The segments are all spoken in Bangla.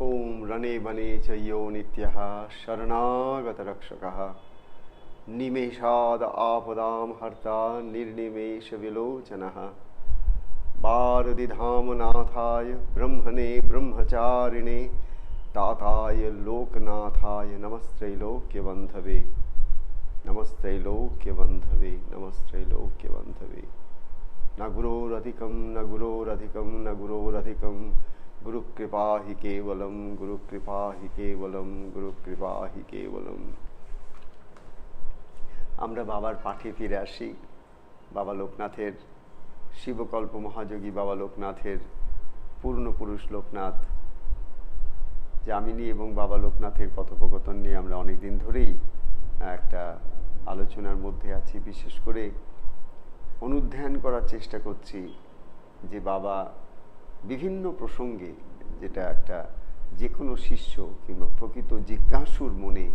ओम रणे बने च यो नित्यः शरणागतरक्षकः निमेषाद आपदां हर्ता निर्निमेष विलोचनः भारतिधामनाथाय ब्रह्मणे ब्रह्मचारिणे ताताय लोकनाथाय नमस्त्रैलोक्यबन्धवे नमस्त्रैलोक्यबन्धवे नमस्त्रैलोक्यबन्धवे न गुरोरधिकं न गुरोरधिकं न गुरोरधिकं गुरुकृपा हि केवलं गुरुकृपा हि केवलं गुरुकृपा हि केवलं। আমরা বাবার পাঠে ফিরে আসি। বাবা লোকনাথের শিবকল্প মহাযোগী বাবা লোকনাথের পূর্ণপুরুষ লোকনাথ যামিনী এবং বাবা লোকনাথের কথোপকথন নিয়ে আমরা অনেক দিন ধরেই একটা আলোচনার মধ্যে আছি। বিশেষ করে অনুধ্যান করার চেষ্টা করছি যে বাবা বিভিন্ন প্রসঙ্গে, যেটা একটা যে কোনো শিষ্য কিংবা প্রকৃত জিজ্ঞাসুর মনে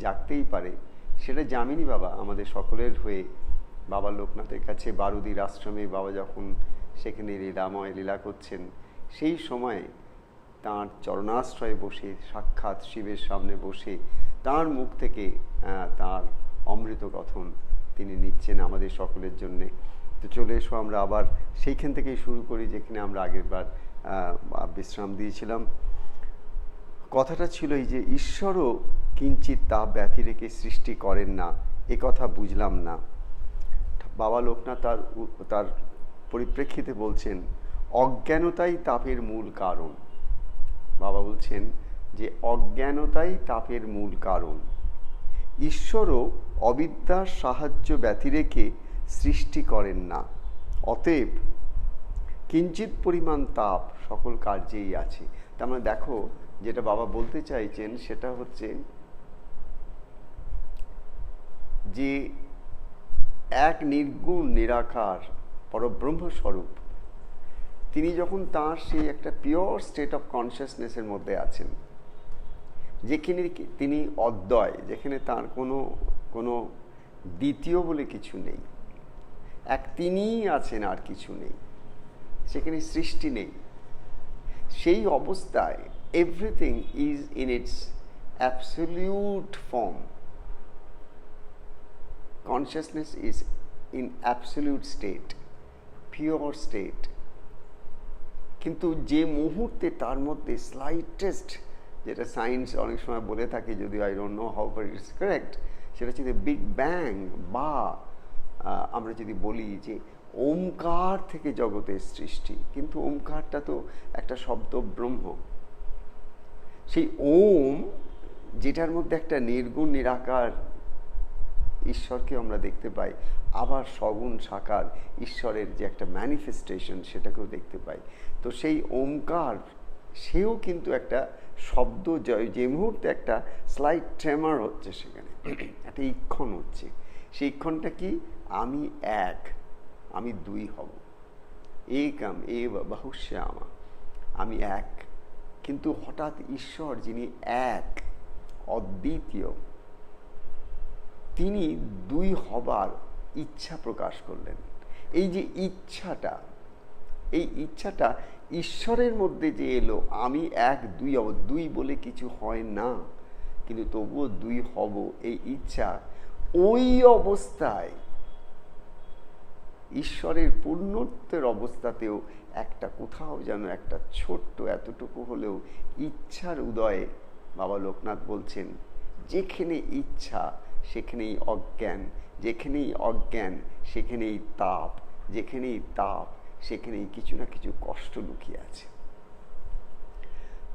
জাগতেই পারে, সেটা যামিনী বাবা আমাদের সকলের হয়ে বাবা লোকনাথের কাছে বারুদির আশ্রমে বাবা যখন সেখানে লীলাময় লীলা করছেন, সেই সময়ে তাঁর চরণাশ্রয়ে বসে সাক্ষাৎ শিবের সামনে বসে তাঁর মুখ থেকে তাঁর অমৃত কথন তিনি নিচ্ছেন আমাদের সকলের জন্যে। তো চলে এসো আমরা আবার সেইখান থেকেই শুরু করি যেখানে আমরা আগেরবার বিশ্রাম দিয়েছিলাম। কথাটা ছিল এই যে ঈশ্বরও কিঞ্চিত তাপ ব্যথি রেখে সৃষ্টি করেন না, এ কথা বুঝলাম না। বাবা লোকনাথ তার পরিপ্রেক্ষিতে বলছেন অজ্ঞানতাই তাপের মূল কারণ। বাবা বলছেন যে অজ্ঞানতাই তাপের মূল কারণ। ঈশ্বরও অবিদ্যার সাহায্য ব্যথি রেখে সৃষ্টি করেন না, অতএব কিঞ্চিত পরিমাণ তাপ সকল কার্যেই আছে। তার মানে দেখো, যেটা বাবা বলতে চাইছেন সেটা হচ্ছে যে এক নির্গুণ নিরাকার পরব্রহ্মস্বরূপ তিনি যখন তাঁর সেই একটা পিওর স্টেট অফ কনসিয়াসনেসের মধ্যে আছেন, যেখানে তিনি অদ্বয়, যেখানে তার কোনো দ্বিতীয় বলে কিছু নেই, এক তিনিই আছেন আর কিছু নেই, সেখানে সৃষ্টি নেই, সেই অবস্থায় everything is in it's absolute form. Consciousness is in absolute state, pure state. কিন্তু যে মুহূর্তে তার মধ্যে স্লাইটেস্ট, যেটা সায়েন্স অনেক সময় বলে থাকে, যদিও I don't know how far it's correct, সেটা হচ্ছে বিগ ব্যাং, বা আমরা যদি বলি যে ওমকার থেকে জগতের সৃষ্টি, কিন্তু ওমকারটা তো একটা শব্দ ব্রহ্ম। সেই ওম, যেটার মধ্যে একটা নির্গুণ নিরাকার ঈশ্বরকে আমরা দেখতে পাই, আবার সগুণ সাকার ঈশ্বরের যে একটা ম্যানিফেস্টেশন সেটাকেও দেখতে পাই। তো সেই ওমকার, সেও কিন্তু একটা শব্দ, যে মুহূর্তে একটা স্লাইট ট্রেমার হচ্ছে, সেখানে একটা ইক্ষণ হচ্ছে। সেই ইক্ষণটা কি? আমি এক, আমি দুই হব, একম এব বহুশ্যামা, আমি এক। কিন্তু হঠাৎ ঈশ্বর, যিনি এক অদ্বিতীয়, তিনি দুই হবার ইচ্ছা প্রকাশ করলেন। এই যে ইচ্ছাটা, এই ইচ্ছাটা ঈশ্বরের মধ্যে যে এলো, আমি এক দুই হব, দুই বলে কিছু হয় না, কিন্তু তবুও দুই হব, এই ইচ্ছা ওই অবস্থায় ঈশ্বরের পূর্ণত্বের অবস্থাতেও একটা কোথাও যেন একটা ছোট্ট এতটুকু হলেও ইচ্ছার উদয়ে বাবা লোকনাথ বলছেন যেখানে ইচ্ছা সেখানেই অজ্ঞান, যেখানেই অজ্ঞান সেখানেই তাপ, যেখানেই তাপ সেখানেই কিছু না কিছু কষ্ট লুকিয়ে আছে।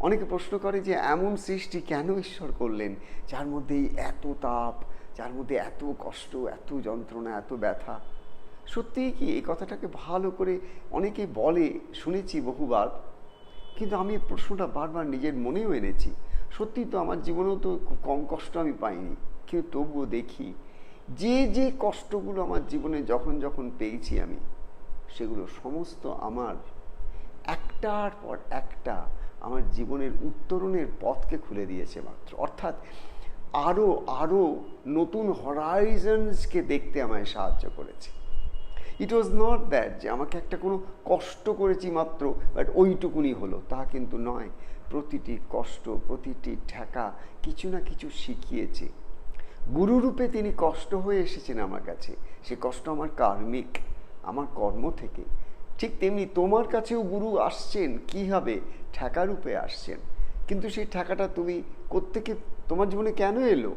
অনেকে প্রশ্ন করে যে এমন সৃষ্টি কেন ঈশ্বর করলেন যার মধ্যে এত তাপ, যার মধ্যে এত কষ্ট, এত যন্ত্রণা, এত ব্যথা? সত্যিই কি এই কথাটাকে ভালো করে অনেকেই বলে, শুনেছি বহুবার, কিন্তু আমি প্রশ্নটা বারবার নিজের মনেও এনেছি। সত্যি তো আমার জীবনেও তো কম কষ্ট আমি পাইনি, কিন্তু তবুও দেখি যে যে কষ্টগুলো আমার জীবনে যখন যখন পেয়েছি আমি, সেগুলো সমস্ত আমার একটার পর একটা আমার জীবনের উত্তরণের পথকে খুলে দিয়েছে মাত্র। অর্থাৎ আরও নতুন হরাইজনসকে দেখতে আমায় সাহায্য করেছে। ইট ওয়াজ নট দ্যাট যে আমাকে একটা কোনো কষ্ট করেছি মাত্র, বাট ওইটুকুনি হলো, তা কিন্তু নয়। প্রতিটি কষ্ট, প্রতিটি ঠেকা কিছু না কিছু শিখিয়েছে। গুরুরূপে তিনি কষ্ট হয়ে এসেছেন আমার কাছে, সে কষ্ট আমার কার্মিক, আমার কর্ম থেকে। ঠিক তেমনি তোমার কাছেও গুরু আসছেন, কী হবে, ঠেকা রূপে আসছেন। কিন্তু সেই ঠেকাটা তুমি কোত্থেকে তোমার জীবনে কেন এলো?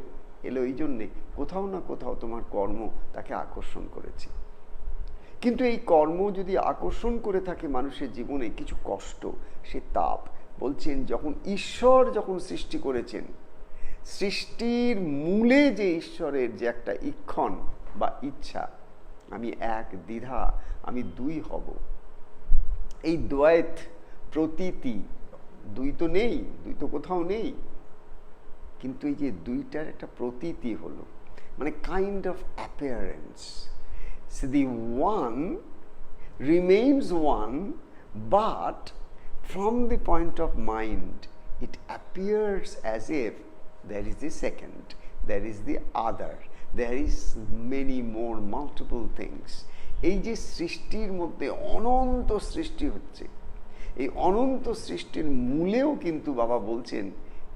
এলো এই জন্যে কোথাও না কোথাও তোমার কর্ম তাকে আকর্ষণ করেছে। কিন্তু এই কর্ম যদি আকর্ষণ করে থাকে মানুষের জীবনে কিছু কষ্ট, সে তাপ। বলছেন ঈশ্বর যখন সৃষ্টি করেছেন, সৃষ্টির মূলে যে ঈশ্বরের যে একটা ইক্ষণ বা ইচ্ছা, আমি এক, দ্বিধা, আমি দুই হব, এই দ্বৈত প্রতীতি, দুই তো নেই, দুই তো কোথাও নেই, কিন্তু এই যে দুইটার একটা প্রতীতি হলো, মানে kind of appearance. So the one remains one, but from the point of mind, it appears as if there is the second, there is the other, there is many more multiple things. এই যে সৃষ্টির মধ্যে অনন্ত সৃষ্টি হচ্ছে, এই অনন্ত সৃষ্টির মূলেও কিন্তু বাবা বলছেন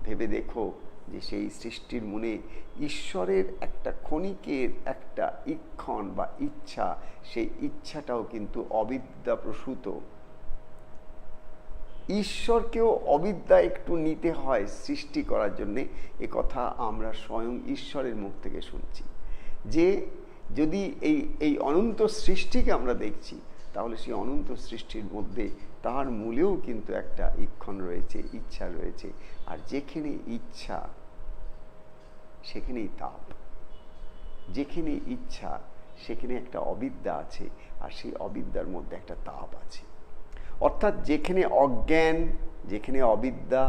ভেবে দেখো যে সেই সৃষ্টির মনে ঈশ্বরের একটা ক্ষণিকের একটা ইক্ষণ বা ইচ্ছা, সেই ইচ্ছাটাও কিন্তু অবিদ্যা প্রসূত। ঈশ্বরকেও অবিদ্যা একটু নিতে হয় সৃষ্টি করার জন্যে, এ কথা আমরা স্বয়ং ঈশ্বরের মুখ থেকে শুনছি। যে যদি এই অনন্ত সৃষ্টিকে আমরা দেখছি, তাহলে সেই অনন্ত সৃষ্টির মধ্যে তার মূলেও কিন্তু একটা ইক্ষণ রয়েছে, ইচ্ছা রয়েছে। আর যেখানে ইচ্ছা সেখানেই তাপ, যেখানে ইচ্ছা সেখানে একটা অবিদ্যা আছে, আর সেই অবিদ্যার মধ্যে একটা তাপ আছে। অর্থাৎ যেখানে অজ্ঞান, যেখানে অবিদ্যা,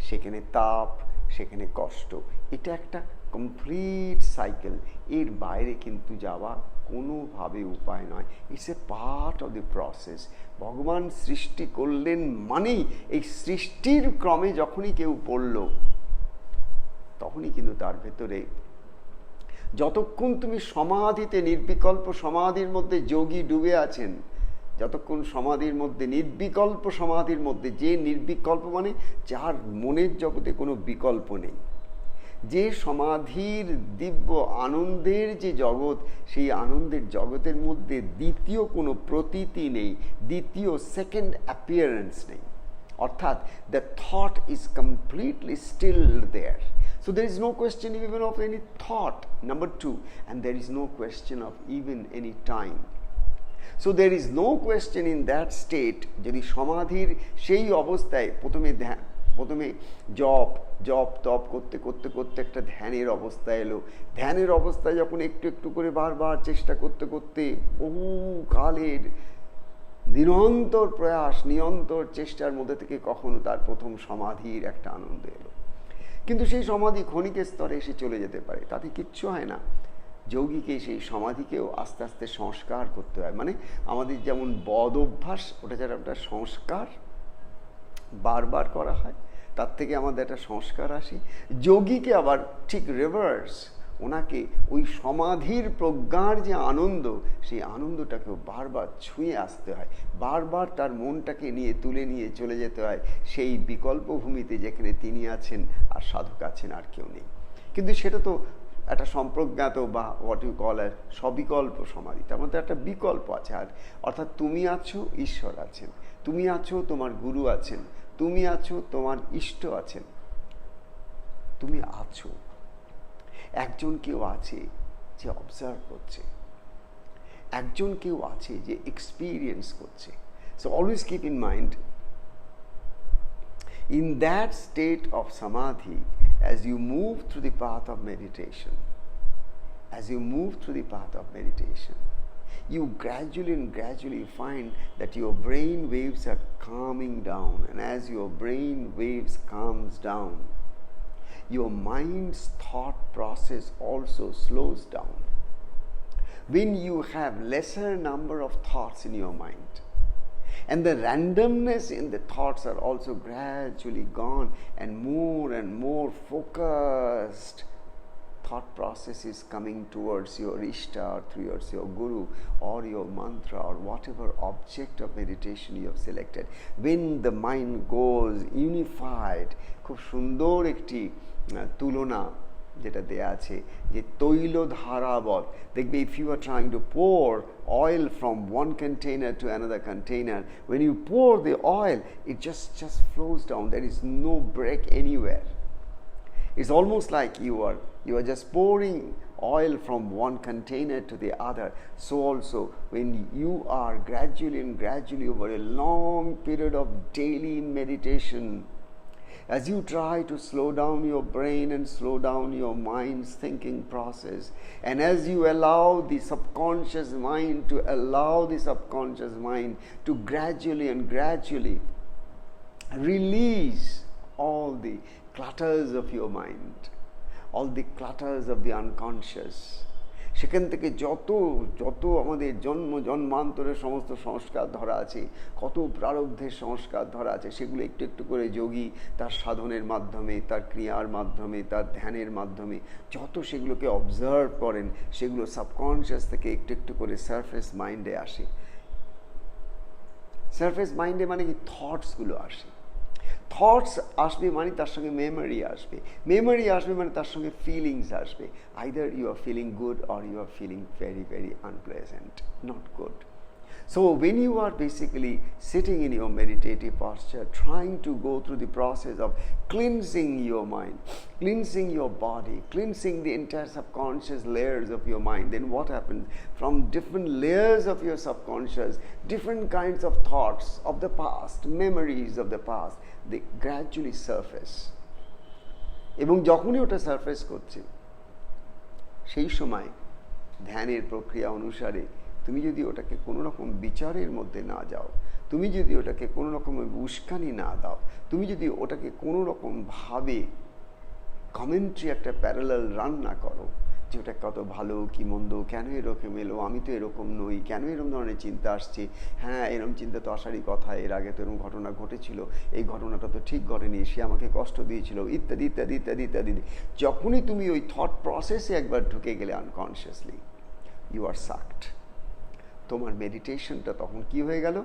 সেখানে তাপ, সেখানে কষ্ট। এটা একটা কমপ্লিট সাইকেল, এর বাইরে কিন্তু যাওয়া কোনোভাবে উপায় নয়। It's a part of the process. ভগবান সৃষ্টি করলেন মানেই এই সৃষ্টির ক্রমে যখনই কেউ পড়ল, তখনই কিন্তু তার ভেতরে, যতক্ষণ তুমি সমাধিতে, নির্বিকল্প সমাধির মধ্যে যোগী ডুবে আছেন, যতক্ষণ সমাধির মধ্যে, নির্বিকল্প সমাধির মধ্যে, যে নির্বিকল্প মানে যার মনের জগতে কোনো বিকল্প নেই, যে সমাধির দিব্য আনন্দের যে জগৎ, সেই আনন্দের জগতের মধ্যে দ্বিতীয় কোনো প্রতীতি নেই, দ্বিতীয় সেকেন্ড অ্যাপিয়ারেন্স নেই। অর্থাৎ the thought is completely still there. So there is no question even of any thought, number two, and there is no question of even any time. So there is no question in that state. যদি সমাধির সেই অবস্থায় প্রথমে জপ তপ করতে করতে করতে একটা ধ্যানের অবস্থা এলো, ধ্যানের অবস্থায় যখন একটু একটু করে বারবার চেষ্টা করতে করতে বহু কালের নিরন্তর প্রয়াস, নিরন্তর চেষ্টার মধ্যে থেকে কখনো তার প্রথম সমাধির একটা আনন্দ এলো। কিন্তু সেই সমাধি ক্ষণিকের স্তরে এসে চলে যেতে পারে, তাতে কিচ্ছু হয় না। যোগীকে সেই সমাধিকেও আস্তে আস্তে সংস্কার করতে হয়। মানে আমাদের যেমন বদ অভ্যাস, ওটা যারা একটা সংস্কার বারবার করা হয়, তার থেকে আমাদের একটা সংস্কার আসে। যোগীকে আবার ঠিক রিভার্স, ওনাকে ওই সমাধির প্রজ্ঞার যে আনন্দ, সেই আনন্দটাকেও বারবার ছুঁয়ে আসতে হয়, বারবার তার মনটাকে নিয়ে তুলে নিয়ে চলে যেতে হয় সেই বিকল্প ভূমিতে যেখানে তিনি আছেন আর সাধক আছেন, আর কেউ নেই। কিন্তু সেটা তো একটা সম্প্রজ্ঞাত বা হোয়াট ইউ কল এ সবিকল্প সমাধি, তার মধ্যে একটা বিকল্প আছে। আর অর্থাৎ তুমি আছো, ঈশ্বর আছেন, তুমি আছো, তোমার গুরু আছেন, তুমি আছো, তোমার ইষ্ট আছেন, তুমি আছো। একজন কেউ আছে যে অবজার্ভ করছে, একজন কেউ আছে যে এক্সপিরিয়েন্স করছে। So always keep in mind, in that state of samadhi, as you move through the path of meditation, you gradually find that your brain waves are calming down, and as your brain waves calms down, your mind's thought process also slows down. When you have lesser number of thoughts in your mind, and the randomness in the thoughts are also gradually gone, and more focused thought process is coming towards your ishta or towards your guru or your mantra or whatever object of meditation you have selected, when the mind goes unified, খুব সুন্দর একটি তুলনা যেটা দেয়া আছে যে তৈল ধারাবৎ, দেখবে if you are trying to pour oil from one container to another container, when you pour the oil, it just flows down. There is no break anywhere. It's almost like you are just pouring oil from one container to the other. So also when you are gradually over a long period of daily meditation, as you try to slow down your brain and slow down your mind's thinking process, and as you allow the subconscious mind to gradually release all the clutters of your mind, all the clutters of the unconscious, সেখান থেকে যত আমাদের জন্মান্তরের সমস্ত সংস্কার ধরা আছে, কত প্রারব্ধের সংস্কার ধরা আছে, সেগুলো একটু একটু করে যোগী তার সাধনের মাধ্যমে, তার ক্রিয়ার মাধ্যমে, তার ধ্যানের মাধ্যমে যত সেগুলোকে অবজার্ভ করেন, সেগুলো সাবকনশিয়াস থেকে একটু একটু করে সারফেস মাইন্ডে আসে। সারফেস মাইন্ডে মানে কি থটসগুলো আসে। থটস আসবে মানে তার সঙ্গে মেমোরি আসবে, মেমোরি আসবে মানে তার সঙ্গে ফিলিংস আসবে। Either you are feeling good or you are feeling very unpleasant, not good. So when you are basically sitting in your meditative posture, trying to go through the process of cleansing your mind, cleansing your body, cleansing the entire subconscious layers of your mind, then what happens? From different layers of your subconscious, different kinds of thoughts of the past, memories of the past, they gradually surface. এবং যখনই ওটা সারফেস করছে, সেই সময় ধ্যানের প্রক্রিয়া অনুসারে তুমি যদি ওটাকে কোনো রকম বিচারের মধ্যে না যাও, তুমি যদি ওটাকে কোনো রকম উস্কানি না দাও, তুমি যদি ওটাকে কোনো রকমভাবে কমেন্ট্রি একটা প্যারালাল রান না করো যে ওটা কত ভালো কি মন্দ, কেন এরকম এলো, আমি তো এরকম নই, কেন এরকম ধরনের চিন্তা আসছে, হ্যাঁ এরকম চিন্তা তো আসারই কথা, এর আগে তো এরকম ঘটনা ঘটেছিল, এই ঘটনাটা তো ঠিক ঘটেনি, সে আমাকে কষ্ট দিয়েছিল, ইত্যাদি ইত্যাদি ইত্যাদি ইত্যাদি। যখনই তুমি ওই থট প্রসেসে একবার ঢুকে গেলে আনকনশিয়াসলি, ইউ আর সাকড। তোমার মেডিটেশনটা তখন কি হয়ে গেল?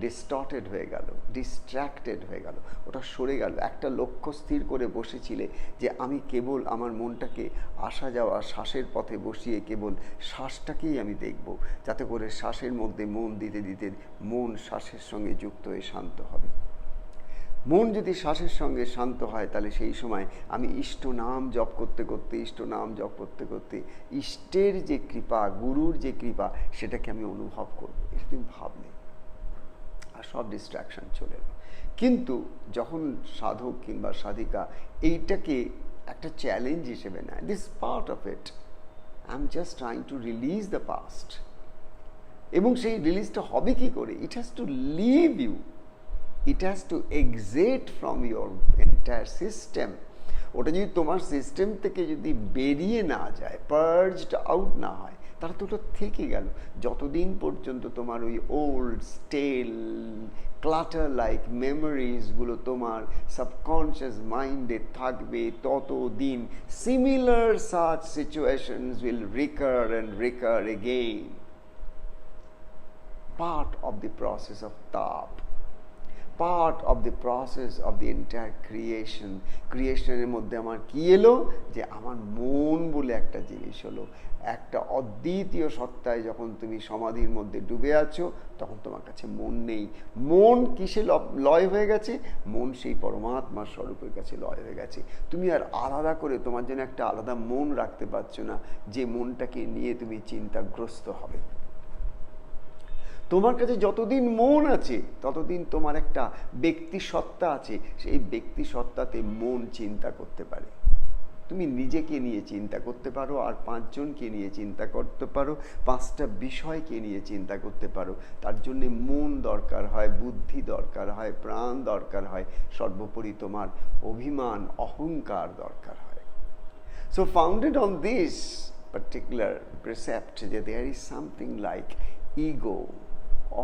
ডিস্টর্টেড হয়ে গেল, ডিস্ট্র্যাক্টেড হয়ে গেল, ওটা সরে গেল। একটা লক্ষ্য স্থির করে বসেছিলে যে আমি কেবল আমার মনটাকে আসা যাওয়া শ্বাসের পথে বসিয়ে কেবল শ্বাসটাকেই আমি দেখব, যাতে করে শ্বাসের মধ্যে মন দিতে দিতে মন শ্বাসের সঙ্গে যুক্ত হয়ে শান্ত হবে। মন যদি শ্বাসের সঙ্গে শান্ত হয়, তাহলে সেই সময় আমি ইষ্ট নাম জপ করতে করতে ইষ্টের যে কৃপা, গুরুর যে কৃপা, সেটাকে আমি অনুভব করব। এটা তুমি ভাবলে আর সব ডিস্ট্র্যাকশন চলে এলো। কিন্তু যখন সাধক কিংবা সাধিকা এইটাকে একটা চ্যালেঞ্জ হিসেবে নেয়, this part of it, I am just trying to release the past, এবং সেই রিলিজটা হবে কি করে? It has to leave you, it has to exit from your entire system. ওটা যদি তোমার সিস্টেম থেকে যদি বেরিয়ে না যায়, পার্জড আউট না হয়, তাহলে তো ওটা থেকে গেল। যতদিন পর্যন্ত তোমার ওই ওল্ড স্টেল ক্লাটার লাইক মেমোরিজগুলো তোমার সাবকনশিয়াস মাইন্ডে থাকবে, ততদিন similar such situations will recur and recur again. Part of the process of তাপ, part of the process of the entire creation. ক্রিয়েশনের মধ্যে আমার কি এলো? যে আমার মন বলে একটা জিনিস হলো। একটা অদ্বিতীয় সত্তায় যখন তুমি সমাধির মধ্যে ডুবে আছো, তখন তোমার কাছে মন নেই। মন কিসে লয় হয়ে গেছে? মন সেই পরমাত্মার স্বরূপের কাছে লয় হয়ে গেছে। তুমি আর আলাদা করে তোমার জন্য একটা আলাদা মন রাখতে পারছো না, যে মনটাকে নিয়ে তুমি চিন্তাগ্রস্ত হবে। তোমার কাছে যতদিন মন আছে, ততদিন তোমার একটা ব্যক্তি সত্তা আছে। সেই ব্যক্তি সত্তাতে মন চিন্তা করতে পারে। তুমি নিজেকে নিয়ে চিন্তা করতে পারো, আর 5 জনকে নিয়ে চিন্তা করতে পারো, 5টা বিষয়কে নিয়ে চিন্তা করতে পারো। তার জন্যে মন দরকার হয়, বুদ্ধি দরকার হয়, প্রাণ দরকার হয়, সর্বোপরি তোমার অভিমান, অহংকার দরকার হয়। So founded on this particular precept, যে there is something like ego,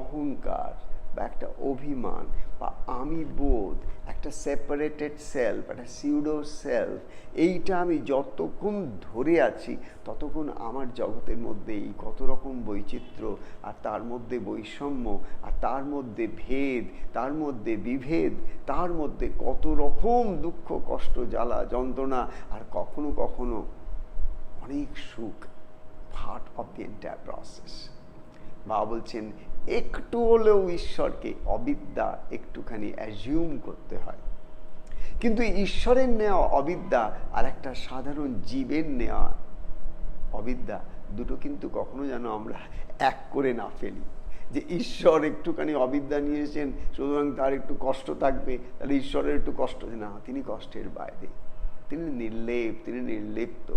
অহংকার বা একটা অভিমান বা আমি বোধ, একটা সেপারেটেড সেলফ, একটা সিউডো সেলফ, এইটা আমি যতক্ষণ ধরে আছি ততক্ষণ আমার জগতের মধ্যে এই কত রকম বৈচিত্র্য, আর তার মধ্যে বৈষম্য, আর তার মধ্যে ভেদ, তার মধ্যে বিভেদ, তার মধ্যে কত রকম দুঃখ, কষ্ট, জ্বালা, যন্ত্রণা, আর কখনো কখনো অনেক সুখ, part of the entire process. বাবা বলছেন একটু হলেও ঈশ্বরকে, অবিদ্যা একটুখানি অ্যাজিউম করতে হয়। কিন্তু ঈশ্বরের নেওয়া অবিদ্যা আর একটা সাধারণ জীবের নেওয়া অবিদ্যা, দুটো কিন্তু কখনো যেন আমরা এক করে না ফেলি, যে ঈশ্বর একটুখানি অবিদ্যা নিয়েছেন সুতরাং তার একটু কষ্ট থাকবে, তাহলে ঈশ্বরের একটু কষ্ট। না, তিনি কষ্টের বাইরে, তিনি নির্লেপ, তিনি নির্লিপ্ত।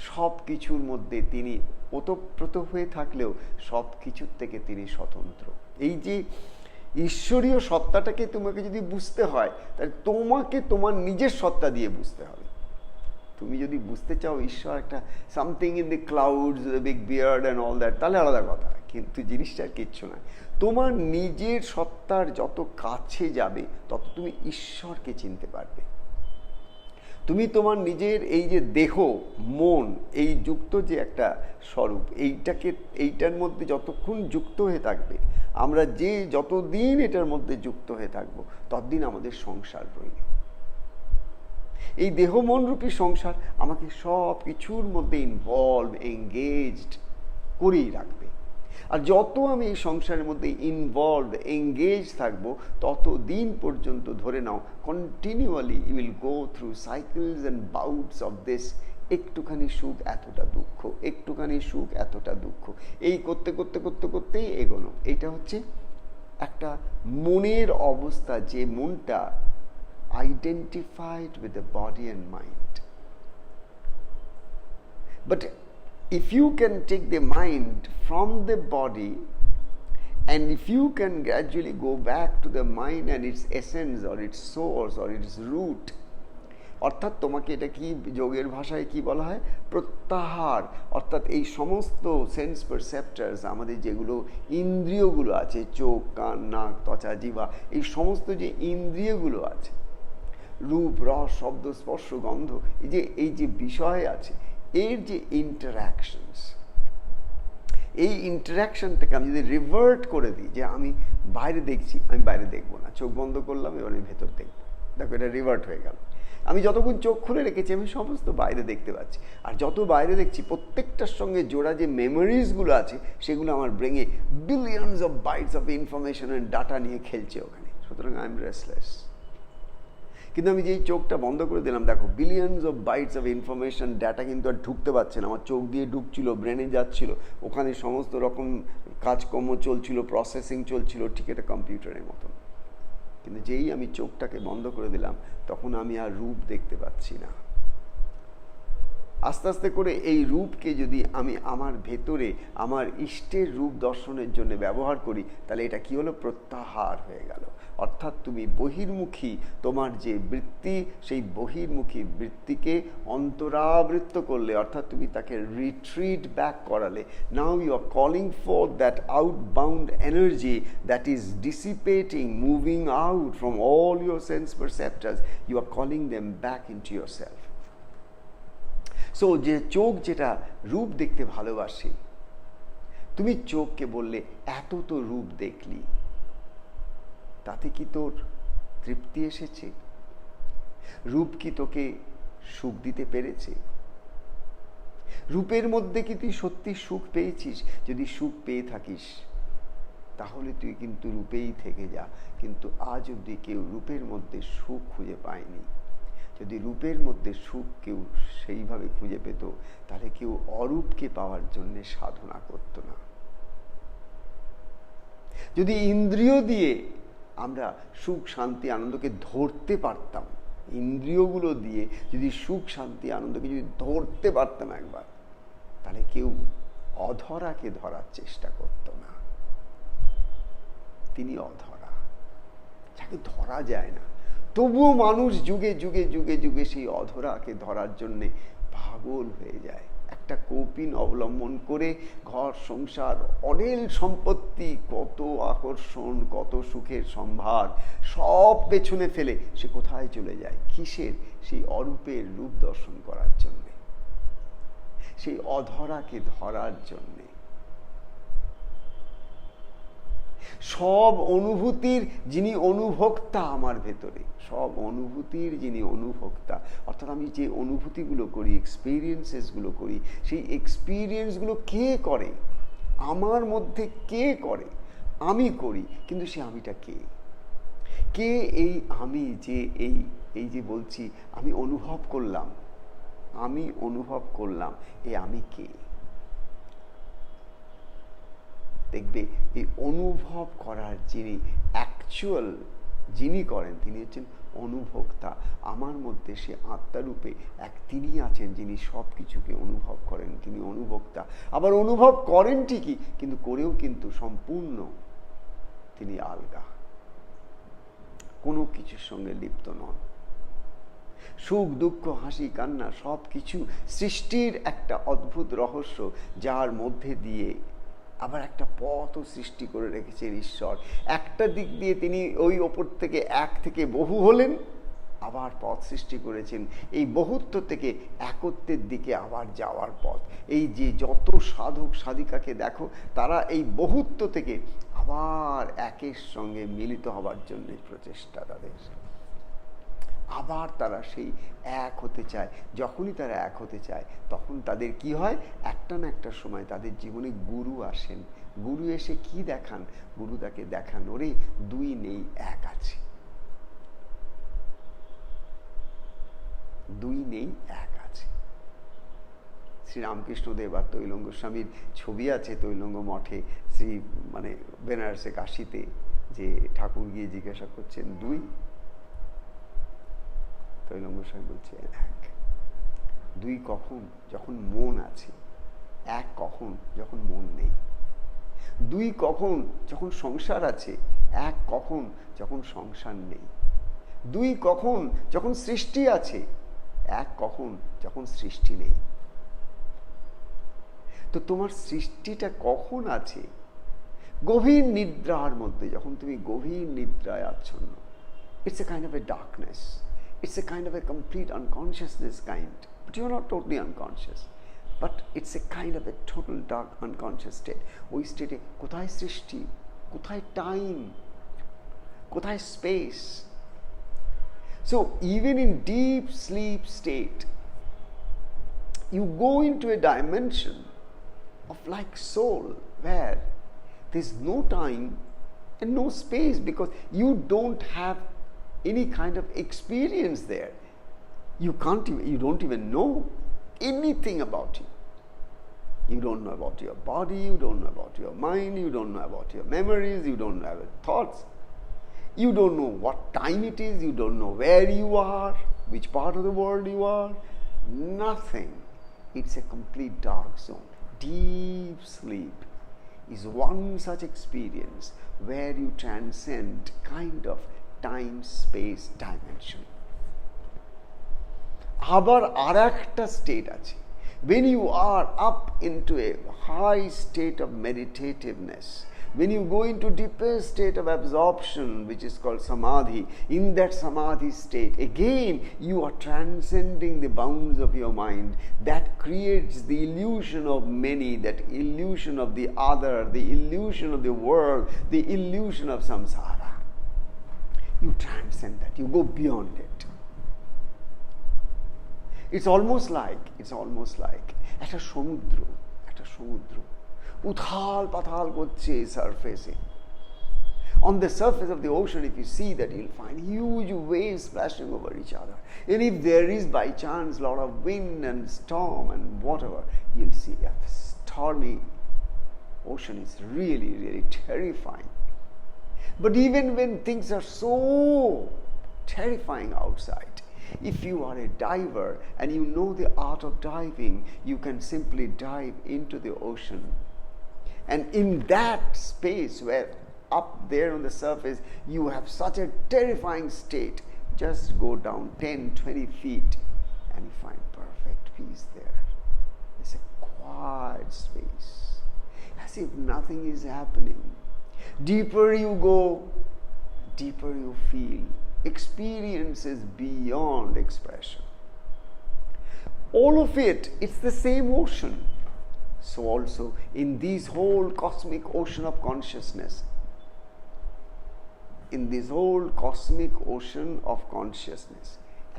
সব কিছুর মধ্যে তিনি ওতপ্রোত হয়ে থাকলেও সব কিছুর থেকে তিনি স্বতন্ত্র। এই যে ঈশ্বরীয় সত্তাটাকে তোমাকে যদি বুঝতে হয়, তাহলে তোমাকে তোমার নিজের সত্তা দিয়ে বুঝতে হবে। তুমি যদি বুঝতে চাও ঈশ্বর একটা something in the clouds, the big beard and all that, তাহলে আলাদা কথা, কিন্তু জিনিসটার কিচ্ছু নয়। তোমার নিজের সত্তার যত কাছে যাবে তত তুমি ঈশ্বরকে চিনতে পারবে। তুমি তোমার নিজের এই যে দেহ, মন, এই যুক্ত যে একটা স্বরূপ, এইটার মধ্যে যতক্ষণ যুক্ত হয়ে থাকবে, আমরা যে যতদিন এটার মধ্যে যুক্ত হয়ে থাকবো ততদিন আমাদের সংসার রইল। এই দেহ মন রূপী সংসার আমাকে সব কিছুর মধ্যে ইনভলভ, এঙ্গেজড করেই রাখবে। আর যত আমি এই সংসারের মধ্যে ইনভলভ, এঙ্গেজ থাকবো, তত দিন পর্যন্ত ধরে নাও continually you will go through cycles and bouts of this, একটুখানি সুখ এতটা দুঃখ, একটুখানি সুখ এতটা দুঃখ, এই করতে করতে করতে করতেই এগোনো। এটা হচ্ছে একটা মনের অবস্থা, যে মনটা identified with the body and mind. But if you can take the mind from the body, and if you can gradually go back to the mind and its essence or its source or its root, অর্থাৎ তোমাকে এটা কি যোগের ভাষায় কি বলা হয়, প্রত্যাহার। অর্থাৎ এই সমস্ত সেন্স পারসেপ্টার্স, আমাদের যেগুলো ইন্দ্রিয়গুলো আছে, চোখ, কান, নাক, ত্বচা, জিহ্বা, এই সমস্ত যে ইন্দ্রিয়গুলো আছে, রূপ, রস, শব্দ, স্পর্শ, গন্ধ, এই যে বিষয় আছে, এর যে ইন্টারাকশনস, এই ইন্টারাকশনটাকে আমি যদি রিভার্ট করে দিই, যে আমি বাইরে দেখছি, আমি বাইরে দেখবো না, চোখ বন্ধ করলাম, এবার আমি ভেতর দেখবো, দেখো এটা রিভার্ট হয়ে গেল। আমি যতক্ষণ চোখ খুলে রেখেছি আমি সমস্ত বাইরে দেখতে পাচ্ছি, আর যত বাইরে দেখছি প্রত্যেকটার সঙ্গে জোড়া যে মেমোরিজগুলো আছে সেগুলো আমার ব্রেনে billions of bytes of information and data নিয়ে খেলছে ওখানে, সুতরাং আই এম রেস্টলেস। কিন্তু আমি যেই চোখটা বন্ধ করে দিলাম, দেখো billions of bytes of information, data কিন্তু আর ঢুকতে পারছে না, আমার চোখ দিয়ে ঢুকছিল, ব্রেনে যাচ্ছিল, ওখানে সমস্ত রকম কাজকর্ম চলছিল, প্রসেসিং চলছিল, ঠিক এটা কম্পিউটারের মতন। কিন্তু যেই আমি চোখটাকে বন্ধ করে দিলাম, তখন আমি আর রূপ দেখতে পাচ্ছি না। আস্তে আস্তে করে এই রূপকে যদি আমি আমার ভেতরে আমার ইষ্টের রূপ দর্শনের জন্য ব্যবহার করি, তাহলে এটা কি হলো, প্রত্যাহার হয়ে গেল। অর্থাৎ তুমি বহির্মুখী তোমার যে বৃত্তি, সেই বহির্মুখী বৃত্তিকে অন্তরাবৃত্ত করলে, অর্থাৎ তুমি তাকে রিট্রিট ব্যাক করালে। Now you are calling for that outbound energy that is dissipating, moving out from all your sense perceptors, you are calling them back into your self. So যে চোখ যেটা রূপ দেখতে ভালোবাসে, তুমি চোখকে বললে এত তো রূপ দেখলি, তাতে কি তোর তৃপ্তি এসেছে? রূপ কি তোকে সুখ দিতে পেরেছে? রূপের মধ্যে কি তুই সত্যি সুখ পেয়েছিস? যদি সুখ পেয়ে থাকিস তাহলে তুই কিন্তু রূপেই থেকে যা। কিন্তু আজ অবধি কেউ রূপের মধ্যে সুখ খুঁজে পায়নি। যদি রূপের মধ্যে সুখ কেউ সেইভাবে খুঁজে পেত, তাহলে কেউ অরূপকে পাওয়ার জন্য সাধনা করত না। যদি ইন্দ্রিয় দিয়ে আমরা সুখ, শান্তি, আনন্দকে ধরতে পারতাম, ইন্দ্রিয়গুলো দিয়ে যদি সুখ, শান্তি, আনন্দকে যদি ধরতে পারতাম একবার, তাহলে কেউ অধরাকে ধরার চেষ্টা করত না। তিনি অধরা, যাকে ধরা যায় না, তবুও মানুষ যুগে যুগে যুগে যুগে সেই অধরাকে ধরার জন্যে পাগল হয়ে যায়। একটা একটা কৌপিন অবলম্বন করে ঘর সংসার অঢেল সম্পত্তি, কত আকর্ষণ, কত সুখের সম্ভার সব পেছনে ফেলে সে কোথায় চলে যায়? কিসের? সেই অরূপের রূপ দর্শন করার জন্যে, সেই অধরাকে ধরার জন্যে। সব অনুভূতির যিনি অনুভোক্তা আমার ভেতরে, সব অনুভূতির যিনি অনুভোক্তা, অর্থাৎ আমি যে অনুভূতিগুলো করি, এক্সপিরিয়েন্সেসগুলো করি, সেই এক্সপিরিয়েন্সগুলো কে করে? আমার মধ্যে কে করে? আমি করি, কিন্তু সে আমিটা কে? কে এই আমি যে এই যে বলছি আমি অনুভব করলাম, আমি অনুভব করলাম, এই আমি কে? দেখবে এই অনুভব করার যিনি অ্যাকচুয়াল যিনি করেন তিনি হচ্ছেন অনুভোক্তা। আমার মধ্যে সে আত্মারূপে তিনি আছেন যিনি সব কিছুকে অনুভব করেন, তিনি অনুভোক্তা। আবার অনুভব করেন ঠিকই, কিন্তু করেও কিন্তু সম্পূর্ণ তিনি আলগা, কোনো কিছুর সঙ্গে লিপ্ত নন। সুখ দুঃখ হাসি কান্না সব কিছু সৃষ্টির একটা অদ্ভুত রহস্য, যার মধ্যে দিয়ে আবার একটা পথও সৃষ্টি করে রেখেছেন ঈশ্বর। একটা দিক দিয়ে তিনি ওই ওপর থেকে এক থেকে বহু হলেন, আবার পথ সৃষ্টি করেছেন এই বহুত্ব থেকে একত্বের দিকে আবার যাওয়ার পথ। এই যে যত সাধক সাধিকাকে দেখো, তারা এই বহুত্ব থেকে আবার একের সঙ্গে মিলিত হবার জন্য প্রচেষ্টা তাদের। আবার তারা সেই এক হতে চায়। যখনই তারা এক হতে চায় তখন তাদের কি হয়? একটা না একটা সময় তাদের জীবনে গুরু আসেন। গুরু এসে কি দেখান? গুরু তাকে দেখান, ওরে দুই নেই এক আছে, দুই নেই এক আছে। শ্রীরামকৃষ্ণদেব আর তৈলঙ্গ স্বামীর ছবি আছে তৈলঙ্গ মঠে, বেনারসে কাশিতে, যে ঠাকুর গিয়ে জিজ্ঞাসা করছেন দুই, তৈলঙ্গ স্বামী বলছে এক। দুই কখন? যখন মন আছে। এক কখন? যখন মন নেই। দুই কখন? যখন সংসার আছে। এক কখন? যখন সংসার নেই। দুই কখন? যখন সৃষ্টি আছে। এক কখন? যখন সৃষ্টি নেই। তো তোমার সৃষ্টিটা কখন আছে? গভীর নিদ্রার মধ্যে, যখন তুমি গভীর নিদ্রায় আচ্ছন্ন। It's a kind of A darkness, it's a kind of a complete unconsciousness kind, but you're not totally unconscious, but it's a kind of a total dark unconscious state. ওই স্টেটে কোথায় সৃষ্টি, কোথায় টাইম, কোথায় space? So even in deep sleep state, you go into a dimension of like soul where there's no time and no space, because you don't have any kind of experience there. You don't even know anything about you. You don't know about your body, you don't know about your mind, you don't know about your memories, you don't know about thoughts. You don't know what time it is, you don't know where you are, which part of the world you are. Nothing. It's a complete dark zone. Deep sleep is one such experience where you transcend kind of time space dimension. আবার আর একটা স্টেট আছে, when you are up into a high state of meditativeness, when you go into deeper state of absorption, which is called samadhi. In that samadhi state again you are transcending the bounds of your mind that creates the illusion of many, that illusion of the other, the illusion of the world, the illusion of samsara. You transcend that, you go beyond it. It's almost like একটা সমুদ্র, উথাল পাথাল করছে সারফেসে। On the surface of the ocean, if you see that, you'll find huge waves splashing over each other. And if there is by chance a lot of wind and storm and whatever, you'll see a stormy ocean is really, really terrifying. But even when things are so terrifying outside, if you are a diver and you know the art of diving, you can simply dive into the ocean. And in that space where up there on the surface you have such a terrifying state, just go down 10-20 feet and you find perfect peace there. It's a quiet space, as if nothing is happening. Deeper you go, deeper you feel. Experience is beyond expression. All of it, it's the same ocean. So also in this whole cosmic ocean of consciousness, in this whole cosmic ocean of consciousness,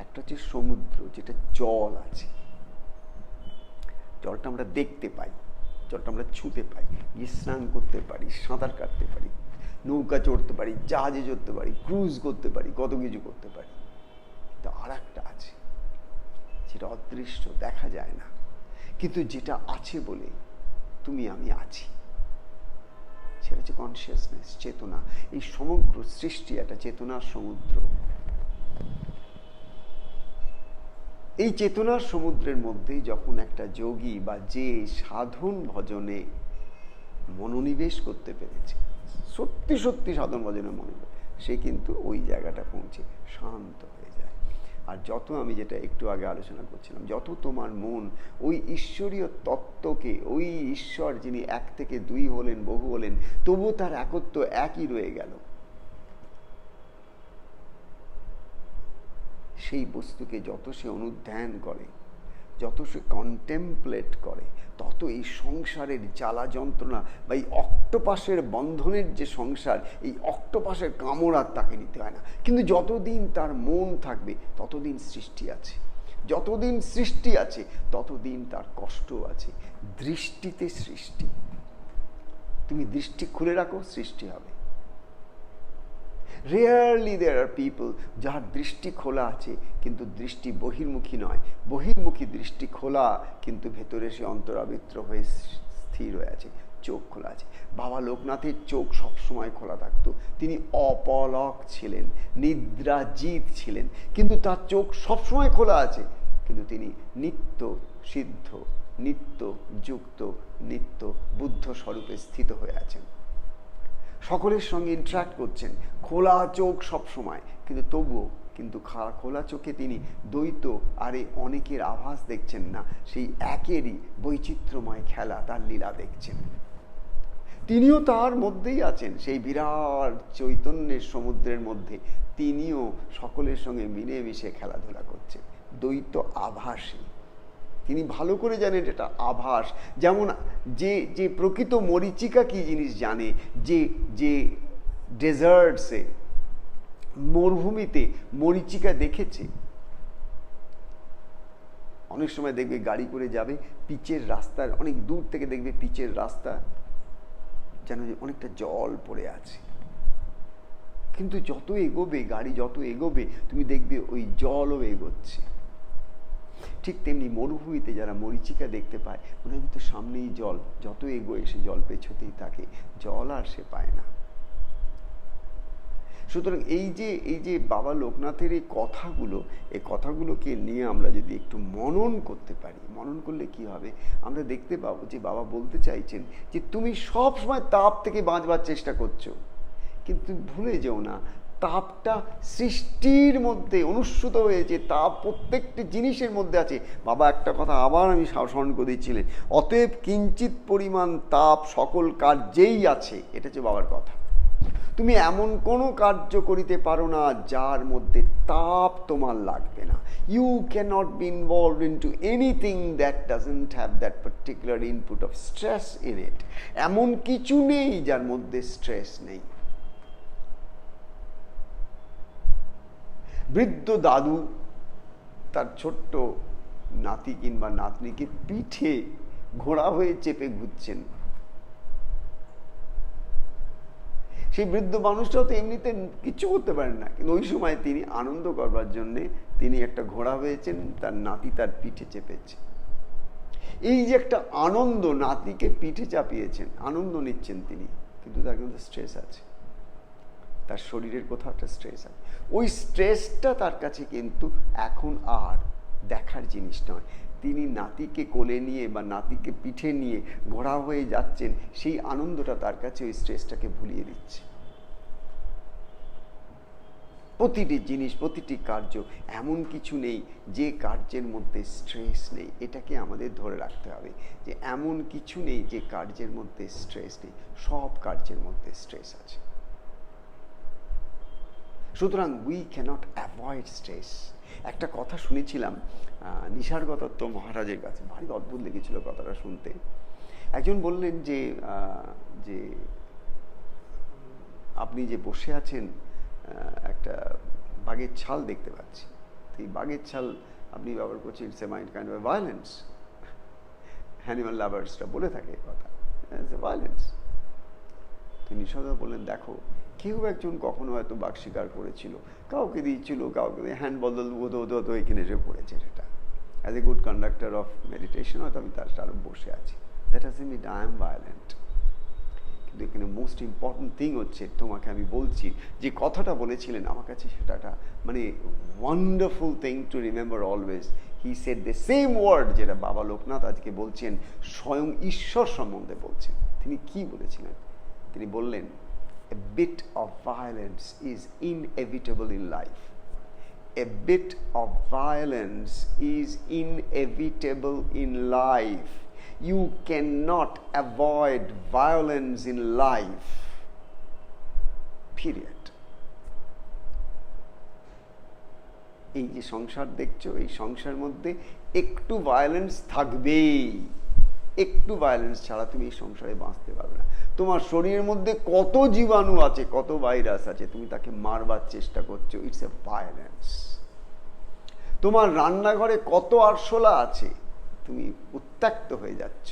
একটা হচ্ছে সমুদ্র, যেটা জল আছে। জলটা আমরা দেখতে পাই, জলটা আমরা ছুঁতে পাই, গিয়ে স্নান করতে পারি, সাঁতার কাটতে পারি, নৌকা চড়তে পারি, জাহাজে চড়তে পারি, ক্রুজ করতে পারি, কত কিছু করতে পারি। তো আর একটা আছে, যেটা অদৃশ্য, দেখা যায় না, কিন্তু যেটা আছে বলে তুমি আমি আছি, সেটা হচ্ছে কনসিয়াসনেস, চেতনা। এই সমগ্র সৃষ্টি একটা চেতনার সমুদ্র। এই চেতনার সমুদ্রের মধ্যে যখন একটা যোগী বা যে সাধন ভজনে মনোনিবেশ করতে পেরেছে, সত্যি সত্যি সাধন ভজনে মনোনিবেশ, সে কিন্তু ওই জায়গাটা পৌঁছে শান্ত হয়ে যায়। আর যত, আমি যেটা একটু আগে আলোচনা করছিলাম, যত তোমার মন ওই ঈশ্বরীয় তত্ত্বকে, ওই ঈশ্বর যিনি এক থেকে দুই হলেন, বহু হলেন, তবুও তার একত্ব একই রয়ে গেল, সেই বস্তুকে যত সে অনুধ্যান করে, যত সে কন্টেম্পলেট করে, তত এই সংসারের জ্বালা যন্ত্রণা বা এই অক্টোপাসের বন্ধনের যে সংসার, এই অক্টোপাসের কামড় আর তাকে নিতে হয় না। কিন্তু যতদিন তার মন থাকবে ততদিন সৃষ্টি আছে, যতদিন সৃষ্টি আছে ততদিন তার কষ্ট আছে। দৃষ্টিতে সৃষ্টি, তুমি দৃষ্টি খুলে রাখো, সৃষ্টি হবে। রেয়ারলি দেয়ার আর পিপল যার দৃষ্টি খোলা আছে কিন্তু দৃষ্টি বহির্মুখী নয়, বহির্মুখী দৃষ্টি খোলা কিন্তু ভেতরে সে অন্তরাবৃত্ত হয়ে স্থির হয়ে আছে, চোখ খোলা আছে। বাবা লোকনাথের চোখ সবসময় খোলা থাকতো, তিনি অপলক ছিলেন, নিদ্রাজিত ছিলেন, কিন্তু তার চোখ সবসময় খোলা আছে, কিন্তু তিনি নিত্য সিদ্ধ, নিত্য যুক্ত, নিত্য বুদ্ধ স্বরূপে স্থিত হয়ে আছেন। সকলের সঙ্গে ইন্টারাক্ট করছেন, খোলা চোখ সব সময়, কিন্তু তবুও কিন্তু খোলা চোখে তিনি দ্বৈত আর এই অনেকের আভাস দেখছেন না, সেই একেরই বৈচিত্র্যময় খেলা, তার লীলা দেখছেন। তিনিও তার মধ্যেই আছেন, সেই বিরাট চৈতন্যের সমুদ্রের মধ্যে তিনিও সকলের সঙ্গে মিলেমিশে খেলাধুলা করছেন, দ্বৈত আভাসী। তিনি ভালো করে জানেন এটা আভাস। যেমন যে প্রকৃত মরীচিকা কি জিনিস জানে, যে ডেজার্টসে, মরুভূমিতে মরীচিকা দেখেছে, অনেক সময় দেখবে গাড়ি করে যাবে, পিচের রাস্তার অনেক দূর থেকে দেখবে পিচের রাস্তা, যেন অনেকটা জল পড়ে আছে, কিন্তু যত এগোবে গাড়ি, যত এগোবে তুমি দেখবে ওই জলও এগোচ্ছে। ঠিক তেমনি মরুভূমিতে যারা মরীচিকা দেখতে পায়, মনে হয় তো সামনেই জল, যত এগোয় সে জল পেছোতেই থাকে, জল আর সে পায় না। সুতরাং এই যে বাবা লোকনাথের এই কথাগুলোকে নিয়ে আমরা যদি একটু মনন করতে পারি, মনন করলে কি হবে, আমরা দেখতে পাবো যে বাবা বলতে চাইছেন যে তুমি সব সময় তাপ থেকে বাঁচবার চেষ্টা করছো, কিন্তু ভুলে যেও না তাপটা সৃষ্টির মধ্যে অনুস্যূত হয়েছে, তাপ প্রত্যেকটি জিনিসের মধ্যে আছে। বাবা একটা কথা আবার আমি স্মরণ করে দিচ্ছিলেন, অতএব কিঞ্চিত পরিমাণ তাপ সকল কার্যেই আছে, এটা হচ্ছে বাবার কথা। তুমি এমন কোনো কার্য করিতে পারো না যার মধ্যে তাপ তোমার লাগবে না। You cannot be involved into anything that doesn't have that particular input of stress in it. এমন কিছু নেই যার মধ্যে স্ট্রেস নেই। বৃদ্ধ দাদু তার ছোট্ট নাতি কিংবা নাতনিকে পিঠে ঘোড়া হয়ে চেপে ঘুরছেন, সেই বৃদ্ধ মানুষটাও তো এমনিতে কিচ্ছু করতে পারেন না, কিন্তু ওই সময় তিনি আনন্দ করবার জন্যে তিনি একটা ঘোড়া হয়েছেন, তার নাতি তার পিঠে চেপেছে। এই যে একটা আনন্দ, নাতিকে পিঠে চাপিয়েছেন, আনন্দ নিচ্ছেন তিনি, কিন্তু তার কিন্তু স্ট্রেস আছে, তার শরীরের কোথাও একটা স্ট্রেস আছে। ওই স্ট্রেসটা তার কাছে কিন্তু এখন আর দেখার জিনিস নয়। তিনি নাতিকে কোলে নিয়ে বা নাতিকে পিঠে নিয়ে ঘোড়া হয়ে যাচ্ছেন, সেই আনন্দটা তার কাছে ওই স্ট্রেসটাকে ভুলিয়ে দিচ্ছে। প্রতিটি জিনিস, প্রতিটি কার্য, এমন কিছু নেই যে কার্যের মধ্যে স্ট্রেস নেই। এটাকে আমাদের ধরে রাখতে হবে যে এমন কিছু নেই যে কার্যের মধ্যে স্ট্রেস নেই, সব কার্যের মধ্যে স্ট্রেস আছে। সুতরাং উই ক্যানট অ্যাভয়েড স্ট্রেস। একটা কথা শুনেছিলাম নিসর্গদত্ত মহারাজের কাছে, ভারী অদ্ভুত লেগেছিল কথাটা শুনতে। একজন বললেন যে যে আপনি যে বসে আছেন একটা বাঘের ছাল দেখতে পাচ্ছি, তো এই বাঘের ছাল আপনি ব্যবহার করছেন, it's a mind kind of violence. Animal লাভার্সরা বলে থাকে কথা, ইটস এ ভায়োলেন্স। তো নিসর্গদত্ত বললেন, দেখো কেউ একজন কখনো হয়তো বাঘ শিকার করেছিল, কাউকে দিয়েছিল, কাউকে হ্যান্ড বদল ওদো এখানে এসে পড়েছে। সেটা as a good conductor of meditation হয়তো আমি তার সাথে বসে আছি, that doesn't mean I am violent. কিন্তু এখানে মোস্ট ইম্পর্টেন্ট থিং হচ্ছে, তোমাকে আমি বলছি যে কথাটা বলেছিলেন আমার কাছে, সেটা একটা মানে wonderful thing to remember always. He said the same word যেটা বাবা লোকনাথ আজকে বলছেন, স্বয়ং ঈশ্বর সম্বন্ধে বলছেন। তিনি কি বলেছিলেন? তিনি বললেন, a bit of violence is inevitable in life. A bit of violence is inevitable in life. You cannot avoid violence in life. Period. এই যে সংসার দেখছো, এই সংসার মধ্যে একটু ভায়োলেন্স থাকবেই। একটু ভায়োলেন্স ছাড়া তুমি এই সংসারে বাঁচতে পারবে না। তোমার শরীরের মধ্যে কত জীবাণু আছে, কত ভাইরাস আছে, তুমি তাকে মারবার চেষ্টা করছো, ইটস এ ভায়োলেন্স। তোমার রান্নাঘরে কত আরশোলা আছে, তুমি উত্ত্যক্ত হয়ে যাচ্ছ,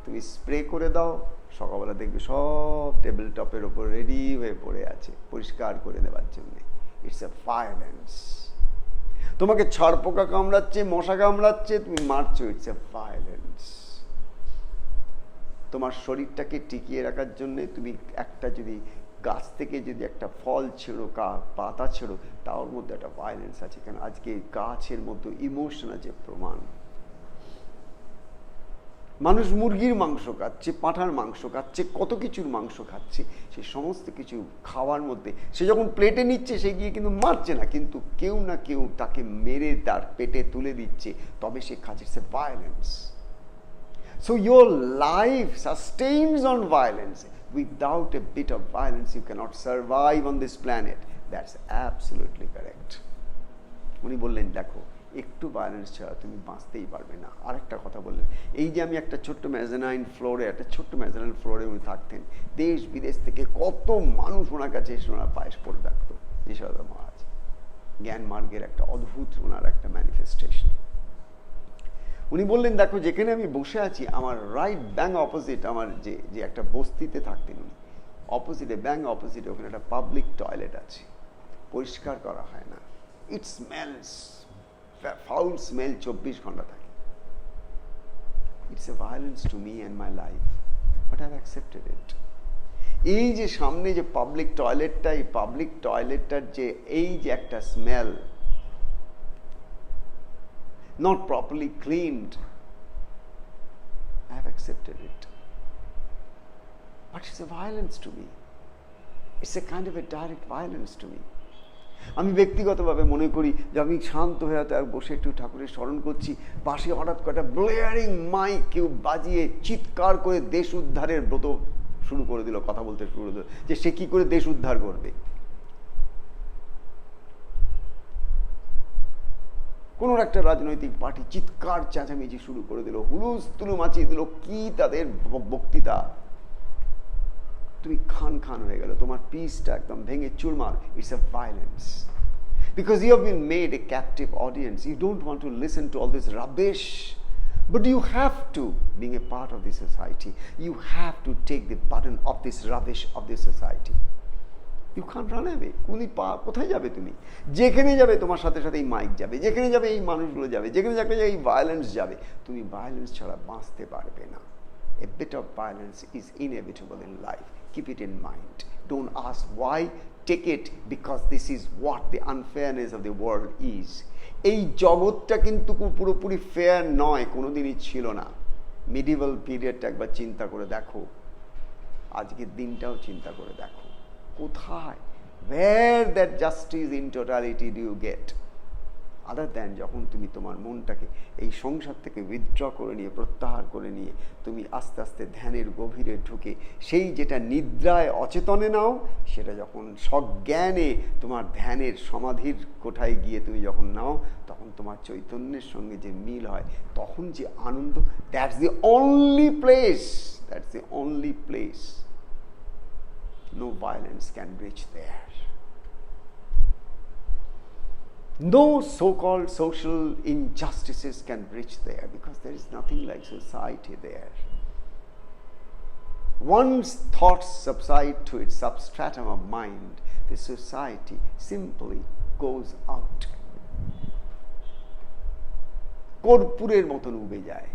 তুমি স্প্রে করে দাও, সকালবেলা দেখবে সব টেবিল টপের ওপর রেডি হয়ে পড়ে আছে পরিষ্কার করে দেওয়ার জন্য, ইটস এ ভায়োলেন্স। তোমাকে ছাড় পোকা কামড়াচ্ছে, মশা কামড়াচ্ছে, তুমি মারছো, ইটস এ ভায়োলেন্স। তোমার শরীরটাকে টিকিয়ে রাখার জন্য তুমি একটা যদি গাছ থেকে যদি একটা ফল ছেড়ো, পাতা ছেড়ো, তার মধ্যে একটা ভায়োলেন্স আছে। কেন? আজকে গাছের মধ্যে ইমোশন আছে প্রমাণ। মানুষ মুরগির মাংস খাচ্ছে, পাঁঠার মাংস খাচ্ছে, কত কিছুর মাংস খাচ্ছে, সে সমস্ত কিছু খাওয়ার মধ্যে সে যখন প্লেটে নিচ্ছে, সে গিয়ে কিন্তু মারছে না, কিন্তু কেউ না কেউ তাকে মেরে তার পেটে তুলে দিচ্ছে, তবে সে খাচ্ছে। It's a violence. So your life sustains on violence. Without a bit of violence, you cannot survive on this planet. That's absolutely correct. উনি বললেন, দেখো একটু ভায়োলেন্স ছাড়া তুমি বাঁচতেই পারবে না। আর একটা কথা বললেন, এই যে আমি একটা ছোট্ট মেজানাইন ফ্লোরে উনি থাকতেন, দেশ বিদেশ থেকে কত মানুষ ওনার কাছে এসে ওনার পায়েস পড়ে থাকতো। নিসর্গদত্ত মহারাজ জ্ঞান মার্গের একটা অদ্ভুত ওনার একটা ম্যানিফেস্টেশন। উনি বললেন, দেখো যেখানে আমি বসে আছি, আমার রাইট ব্যাং অপোজিট, আমার যে একটা বস্তিতে থাকতেন উনি, অপোজিটে ব্যাং অপোজিটে ওখানে একটা পাবলিক টয়লেট আছে, পরিষ্কার করা হয় না, ইট স্মেলস, ফাউল স্মেল 24 ঘন্টা থাকে। It's a violence to me and my life, but I have accepted ইট। এই যে সামনে যে পাবলিক টয়লেটটা, এই পাবলিক টয়লেটটার যে এই যে একটা smell, not properly cleaned, I have accepted it. But it's a violence to me. It's a kind of a direct violence to me. আমি ব্যক্তিগতভাবে মনে করি যে আমি শান্ত হয়ে বসে একটু ঠাকুরের স্মরণ করছি, পাশে হঠাৎ করে একটা ব্লেয়ারিং মাইক কেউ বাজিয়ে চিৎকার করে দেশ উদ্ধারের ব্রত শুরু করে দিল, কথা বলতে শুরু করে দিল যে সে কি করে দেশ উদ্ধার করবে। কোনো একটা রাজনৈতিক পার্টি চিৎকার চেঁচামেচি শুরু করে দিল, হুলুস তুলু মাচিয়ে দিল, কি তাদের বক্তৃতা, তুমি খান হয়ে গেল, তোমার পিসটা একদম ভেঙে চুরমার। It's a violence, because you have been made a captive audience. You don't want to listen to all this rubbish, but you have to, being a part of this society, you have to take the burden of this rubbish of this society. You can't run away. কোথায় যাবে তুমি? যেখানে যাবে তোমার সাথে সাথে এই মাইক যাবে, যেখানে যাবে এই মানুষগুলো যাবে, যেখানে যাবে এই ভায়োলেন্স যাবে। তুমি ভায়োলেন্স ছাড়া বাঁচতে পারবে না। A bit of violence is inevitable in life. Keep it in mind. Don't ask why. Take it because this is what the unfairness of the world is. এই জগৎটা কিন্তু পুরোপুরি ফেয়ার নয়, কোনোদিনই ছিল না। মিডিভাল পিরিয়ডটা একবার চিন্তা করে দেখো, আজকের দিনটাও চিন্তা করে দেখো, কোথায় Where that justice in totality do you get? Other than যখন তুমি তোমার মনটাকে এই সংসার থেকে উইথড্র করে নিয়ে, প্রত্যাহার করে নিয়ে তুমি আস্তে আস্তে ধ্যানের গভীরে ঢুকে সেই যেটা নিদ্রায় অচেতনে নাও, সেটা যখন সজ্ঞানে তোমার ধ্যানের সমাধির কোঠায় গিয়ে তুমি যখন নাও, তখন তোমার চৈতন্যের সঙ্গে যে মিল হয়, তখন যে আনন্দ, that's the only place, that's the only place. No violence can reach there. No so-called social injustices can reach there, because there is nothing like society there. Once thoughts subside to its substratum of mind, the society simply goes out. কর্পূরের মতন উবে যায়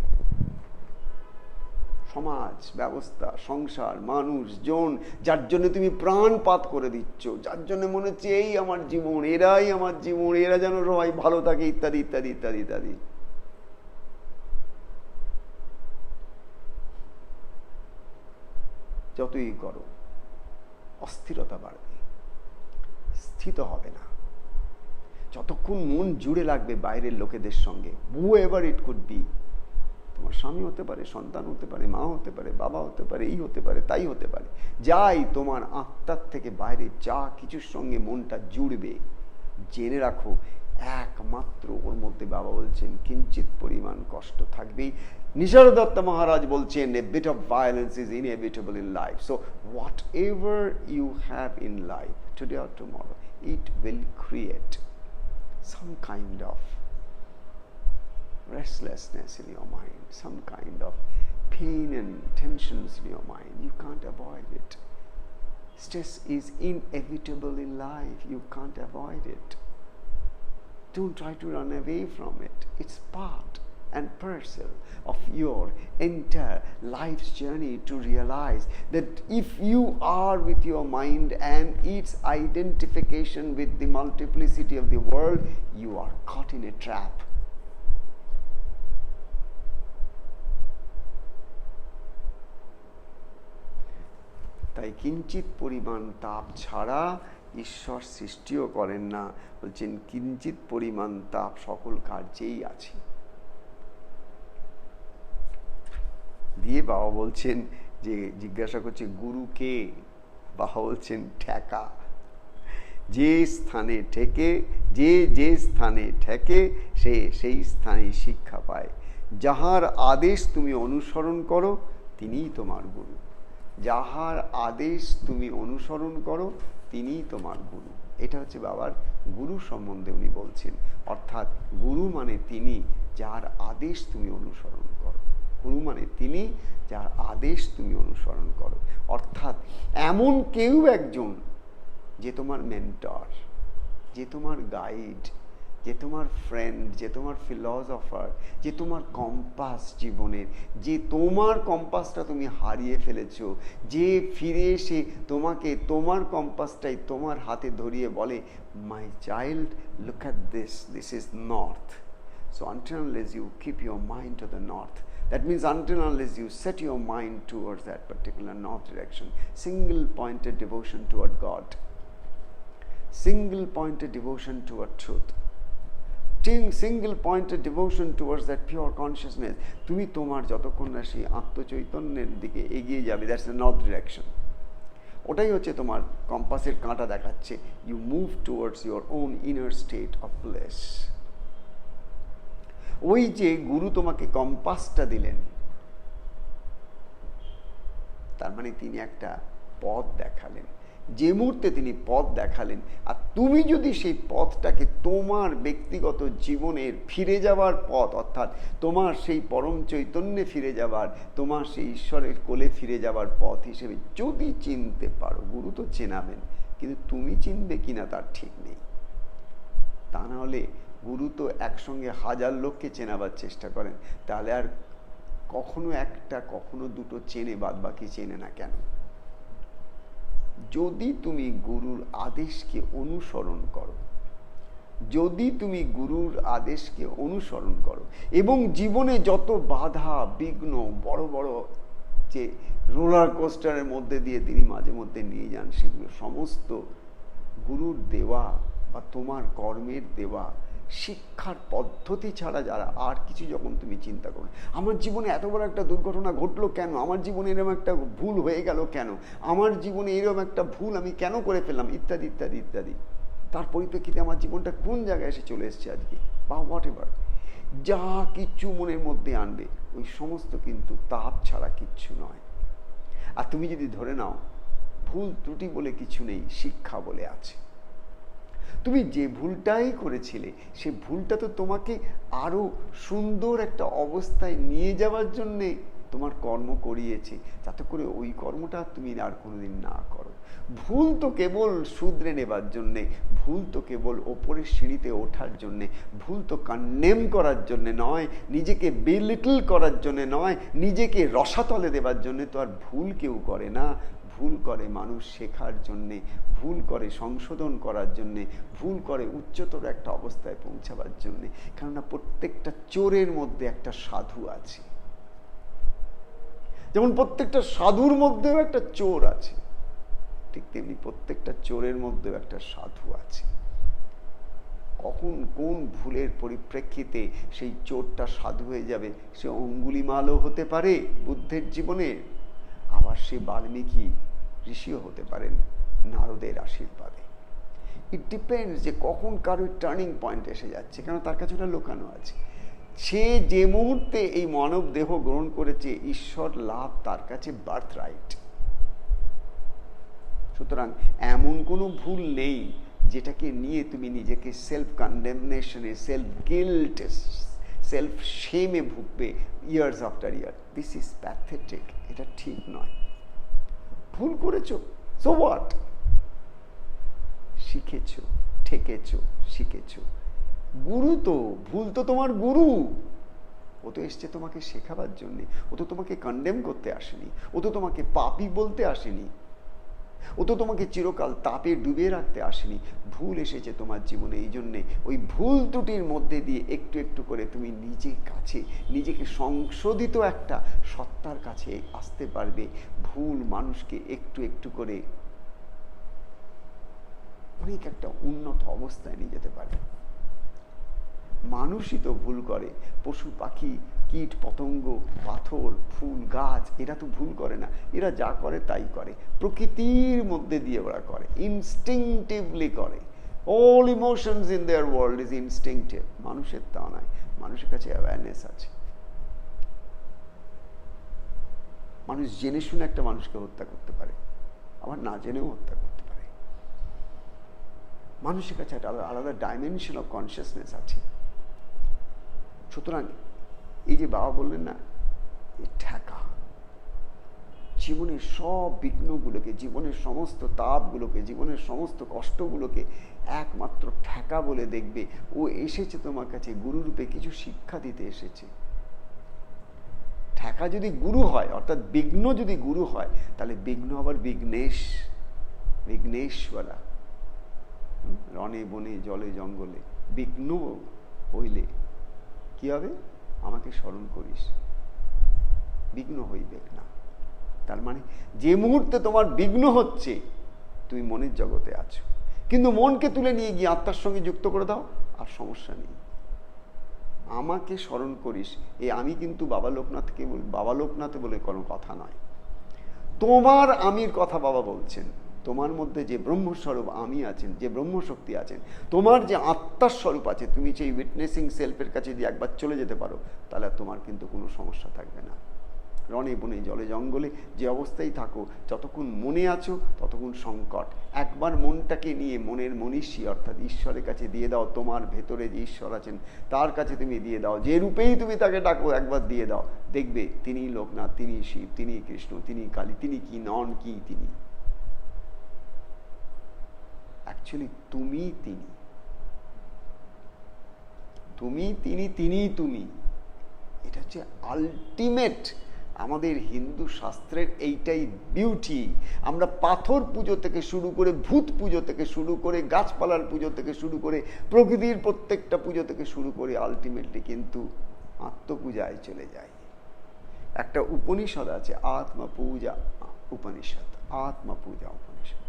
সমাজ ব্যবস্থা, সংসার, মানুষজন, যার জন্য তুমি প্রাণপাত করে দিচ্ছ, যার জন্য মনে হচ্ছে এই আমার জীবন, এরাই আমার জীবন, এরা যেন সবাই ভালো থাকে, ইত্যাদি ইত্যাদি ইত্যাদি ইত্যাদি। যতই করো অস্থিরতা বাড়বে, স্থিত হবে না। যতক্ষণ মন জুড়ে লাগবে বাইরের লোকেদের সঙ্গে, whoever it could be, তোমার স্বামী হতে পারে, সন্তান হতে পারে, মা হতে পারে, বাবা হতে পারে, এই হতে পারে, তাই হতে পারে, যাই তোমার আত্মার থেকে বাইরে যা কিছুর সঙ্গে মনটা জুড়বে, জেনে রাখো একমাত্র ওর মধ্যে বাবা বলছেন কিঞ্চিত পরিমাণ কষ্ট থাকবেই। নিসর্গ দত্ত মহারাজ বলছেন a bit of violence is inevitable in life. So whatever you have in life, today or tomorrow, it will create some kind of restlessness in your mind, some kind of pain and tensions in your mind. You can't avoid it. Stress is inevitable in life. You can't avoid it. Don't try to run away from it. It's part and parcel of your entire life's journey to realize that if you are with your mind and its identification with the multiplicity of the world, you are caught in a trap. তাই কিঞ্চিত পরিমাণ তাপ ছাড়া ঈশ্বর সৃষ্টিও করেন না। বলছেন কিঞ্চিত পরিমাণ তাপ সকল কার্যেই আছে। দিয়ে বাবা বলছেন যে, জিজ্ঞাসা করছে গুরু কে? বাবা বলছেন ঠেকা। যে স্থানে ঠেকে, যে স্থানে ঠেকে সে সেই স্থানে শিক্ষা পায়। যাহার আদেশ তুমি অনুসরণ করো তিনিই তোমার গুরু। যাহার আদেশ তুমি অনুসরণ করো তিনিই তোমার গুরু। এটা হচ্ছে বাবার গুরু সম্বন্ধে উনি বলছেন। অর্থাৎ গুরু মানে তিনি যার আদেশ তুমি অনুসরণ করো। গুরু মানে তিনি যার আদেশ তুমি অনুসরণ করো। অর্থাৎ এমন কেউ একজন যে তোমার মেন্টর, যে তোমার গাইড, যে তোমার ফ্রেন্ড, যে তোমার ফিলসফার, যে তোমার কম্পাস জীবনের, যে তোমার কম্পাসটা তুমি হারিয়ে ফেলেছো, যে ফিরে এসে তোমাকে তোমার কম্পাসটাই তোমার হাতে ধরিয়ে বলে, my child, look at this, this is north. So until unless you keep your mind to the north, that means until unless you set your mind towards that particular north direction, single pointed devotion toward God, single pointed devotion toward truth, single pointed devotion towards that pure consciousness, তুমি তোমার যতক্ষণ না সেই আত্মচৈতন্যের দিকে এগিয়ে যাবে, দ্যাটস দ্য নর্থ ডিরেকশন। ওটাই হচ্ছে তোমার কম্পাসের কাঁটা দেখাচ্ছে। You move towards your own inner state of bliss. ওই যে গুরু তোমাকে কম্পাসটা দিলেন, তার মানে তিনি একটা পথ দেখালেন। যে মুহূর্তে তিনি পথ দেখালেন, আর তুমি যদি সেই পথটাকে তোমার ব্যক্তিগত জীবনের ফিরে যাওয়ার পথ, অর্থাৎ তোমার সেই পরম চৈতন্যে ফিরে যাবার, তোমার সেই ঈশ্বরের কোলে ফিরে যাবার পথ হিসেবে যদি চিনতে পারো, গুরু তো চেনাবেন, কিন্তু তুমি চিনবে কিনা তার ঠিক নেই। তা না হলে গুরু তো একসঙ্গে হাজার লোককে চেনাবার চেষ্টা করেন, তাহলে আর কখনো একটা কখনো দুটো চেনে, বাদ বাকি চেনে না কেন? যদি তুমি গুরুর আদেশকে অনুসরণ করো, যদি তুমি গুরুর আদেশকে অনুসরণ করো এবং জীবনে যত বাধা বিঘ্ন, বড় বড় যে রোলার কোস্টারের মধ্যে দিয়ে তিনি মাঝে মধ্যে নিয়ে যান, সেগুলো সমস্ত গুরুর দেওয়া বা তোমার কর্মের দেওয়া শিক্ষার পদ্ধতি ছাড়া যারা আর কিছু যখন তুমি চিন্তা করো, আমার জীবনে এত বড় একটা দুর্ঘটনা ঘটলো কেন, আমার জীবনে এরকম একটা ভুল হয়ে গেল কেন, আমার জীবনে এরকম একটা ভুল আমি কেন করে ফেললাম, ইত্যাদি ইত্যাদি ইত্যাদি, তার পরিপ্রেক্ষিতে আমার জীবনটা কোন জায়গায় এসে চলে এসছে আজকে, বা হোয়াট এভার, যা কিচ্ছু মনের মধ্যে আনবে ওই সমস্ত কিন্তু তাপ ছাড়া কিচ্ছু নয়। আর তুমি যদি ধরে নাও ভুল ত্রুটি বলে কিছু নেই, শিক্ষা বলে আছে। তুমি যে ভুলটাই করেছিলে সে ভুলটা তো তোমাকে আরো সুন্দর একটা অবস্থায় নিয়ে যাওয়ার জন্যে তোমার কর্ম করিয়েছে, যাতে করে ওই কর্মটা তুমি আর কোনোদিন না করো। ভুল তো কেবল শুধরে নেবার জন্যে, ভুল তো কেবল ওপরের সিঁড়িতে ওঠার জন্যে, ভুল তো কন্ডেম করার জন্যে নয়, নিজেকে বেলিটল করার জন্যে নয়, নিজেকে রসাতলে দেবার জন্যে তো আর ভুল কেউ করে না। ভুল করে মানুষ শেখার জন্যে, ভুল করে সংশোধন করার জন্যে, ভুল করে উচ্চতর একটা অবস্থায় পৌঁছাবার জন্যে। কেননা প্রত্যেকটা চোরের মধ্যে একটা সাধু আছে, যেমন প্রত্যেকটা সাধুর মধ্যেও একটা চোর আছে, ঠিক তেমনি প্রত্যেকটা চোরের মধ্যেও একটা সাধু আছে। কখন কোন ভুলের পরিপ্রেক্ষিতে সেই চোরটা সাধু হয়ে যাবে, সে অঙ্গুলিমালও হতে পারে বুদ্ধের জীবনে, আবার সে বাল্মীকি ঋষিও হতে পারেন নারদের আশীর্বাদে। ইট ডিপেন্ডস যে কখন কারোর টার্নিং পয়েন্ট এসে যাচ্ছে, কেন তার কাছে ওটা লুকানো আছে। সে যে মুহূর্তে এই মানব দেহ গ্রহণ করেছে, ঈশ্বর লাভ তার কাছে বার্থ রাইট। সুতরাং এমন কোনো ভুল নেই যেটাকে নিয়ে তুমি নিজেকে সেলফ কন্ডেমনেশনে, সেলফ গিল্ট, সেলফ শেমে ভুগবে years after year. This is pathetic, এটা ঠিক নয়। ভুল করেছো, সো হোয়াট, শিখেছো, ঠেকেছো, শিখেছো। গুরু তো, ভুল তো তোমার গুরু, ও তো এসছে তোমাকে শেখাবার জন্যে, ও তো তোমাকে কন্ডেম করতে আসেনি, ও তো তোমাকে পাপী বলতে আসেনি, ও তো তোমাকে চিরকাল তাপে ডুবিয়ে রাখতে আসেনি। ভুল এসেছে তোমার জীবনে এই জন্যে, ওই ভুল ত্রুটির মধ্যে দিয়ে একটু একটু করে তুমি নিজের কাছে, নিজেকে সংশোধিত একটা সত্তার কাছে আসতে পারবে। ভুল মানুষকে একটু একটু করে অনেক একটা উন্নত অবস্থায় নিয়ে যেতে পারে। মানুষই তো ভুল করে, পশু পাখি, কীট পতঙ্গ, পাথর, ফুল, গাছ, এরা তো ভুল করে না। এরা যা করে তাই করে, প্রকৃতির মধ্যে দিয়ে ওরা করে, ইনস্টিংটিভলি করে। All emotions in their world is instinctive. মানুষের তা নয়, মানুষের কাছে অ্যাওয়ারনেস আছে। মানুষ জেনে শুনে একটা মানুষকে হত্যা করতে পারে, আবার না জেনেও হত্যা করতে পারে। মানুষের কাছে একটা আলাদা ডাইমেনশন অফ কনসিয়াসনেস আছে। সুতরাং এই যে বাবা বললেন না, ঠেকা, জীবনের সব বিঘ্নগুলোকে, জীবনের সমস্ত তাপগুলোকে, জীবনের সমস্ত কষ্টগুলোকে একমাত্র ঠেকা বলে দেখবে। ও এসেছে তোমার কাছে গুরুরূপে কিছু শিক্ষা দিতে এসেছে। ঠেকা যদি গুরু হয়, অর্থাৎ বিঘ্ন যদি গুরু হয়, তাহলে বিঘ্ন আবার বিঘ্নেশ্বরা। রণে বনে জলে জঙ্গলে বিঘ্ন হইলে কি হবে? আমাকে স্মরণ করিস, বিঘ্ন হইবে না। তার মানে যে মুহূর্তে তোমার বিঘ্ন হচ্ছে, তুমি মনের জগতে আছো, কিন্তু মনকে তুলে নিয়ে গিয়ে আত্মার সঙ্গে যুক্ত করে দাও, আর সমস্যা নেই। আমাকে স্মরণ করিস, আমি কিন্তু বাবা লোকনাথকে, বাবা লোকনাথ বলে কোনো কথা নয়, তোমার আমির কথা বাবা বলছেন। তোমার মধ্যে যে ব্রহ্মস্বরূপ আমি আছেন, যে ব্রহ্মশক্তি আছেন, তোমার যে আত্মার স্বরূপ আছে, তুমি সেই উইটনেসিং সেলফের কাছে যদি একবার চলে যেতে পারো, তাহলে তোমার কিন্তু কোনো সমস্যা থাকবে না। রণে বনে জলে জঙ্গলে যে অবস্থায় থাকো, যতক্ষণ মনে আছো ততক্ষণ সংকট। একবার মনটাকে নিয়ে মনের মনীষী অর্থাৎ ঈশ্বরের কাছে দিয়ে দাও। তোমার ভেতরে যে ঈশ্বর আছেন তার কাছে তুমি দিয়ে দাও, যে রূপেই তুমি তাকে ডাকো একবার দিয়ে দাও, দেখবে তিনি লোকনাথ, তিনি শিব, তিনি কৃষ্ণ, তিনি কালী, তিনি কি নন কি, তিনি অ্যাকচুয়ালি তুমি তিনি, তুমি তিনি, তিনি তুমি। এটা হচ্ছে আলটিমেট। আমাদের হিন্দু শাস্ত্রের এইটাই বিউটি। আমরা পাথর পুজো থেকে শুরু করে, ভূত পুজো থেকে শুরু করে, গাছপালার পুজো থেকে শুরু করে, প্রকৃতির প্রত্যেকটা পুজো থেকে শুরু করে, আলটিমেটলি কিন্তু আত্মপূজায় চলে যায়। একটা উপনিষদ আছে, আত্মা পূজা উপনিষদ, আত্মা পূজা Upanishad.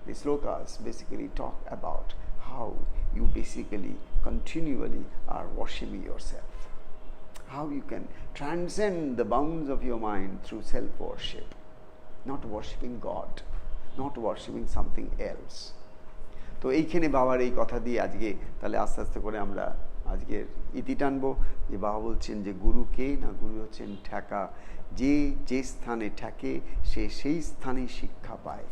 The slokas basically talk about how you basically continually are worshiping yourself. How you can transcend the bounds of your mind through self-worship. Not worshipping God, not worshipping something else. তো এইখানে বাবার এই কথা দিয়ে আজকে তাহলে আস্তে আস্তে করে আমরা আজকের ইতি টানবো। যে বাবা বলছেন যে গুরু কে না, গুরু হচ্ছেন ঠেকা। যে যে স্থানে ঠেকে সে সেই স্থানেই শিক্ষা পায়।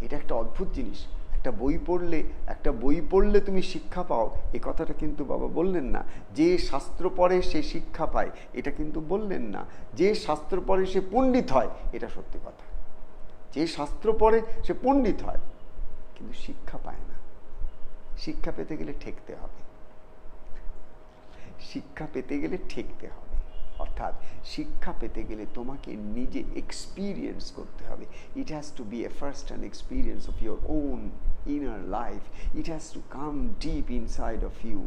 এটা একটা অদ্ভুত জিনিস। একটা বই পড়লে তুমি শিক্ষা পাও, এ কথাটা কিন্তু বাবা বললেন না। যে শাস্ত্র পড়ে সে শিক্ষা পায়, এটা কিন্তু বললেন না। যে শাস্ত্র পড়ে সে পণ্ডিত হয়, এটা সত্যি কথা। যে শাস্ত্র পড়ে সে পণ্ডিত হয়, কিন্তু শিক্ষা পায় না। শিক্ষা পেতে গেলে ঠেকতে হবে। শিক্ষা পেতে গেলে ঠেকতে হবে, অর্থাৎ শিক্ষা পেতে গেলে তোমাকে নিজে এক্সপিরিয়েন্স করতে হবে। It has to be a first hand experience of your own inner life. It has to come deep inside of you.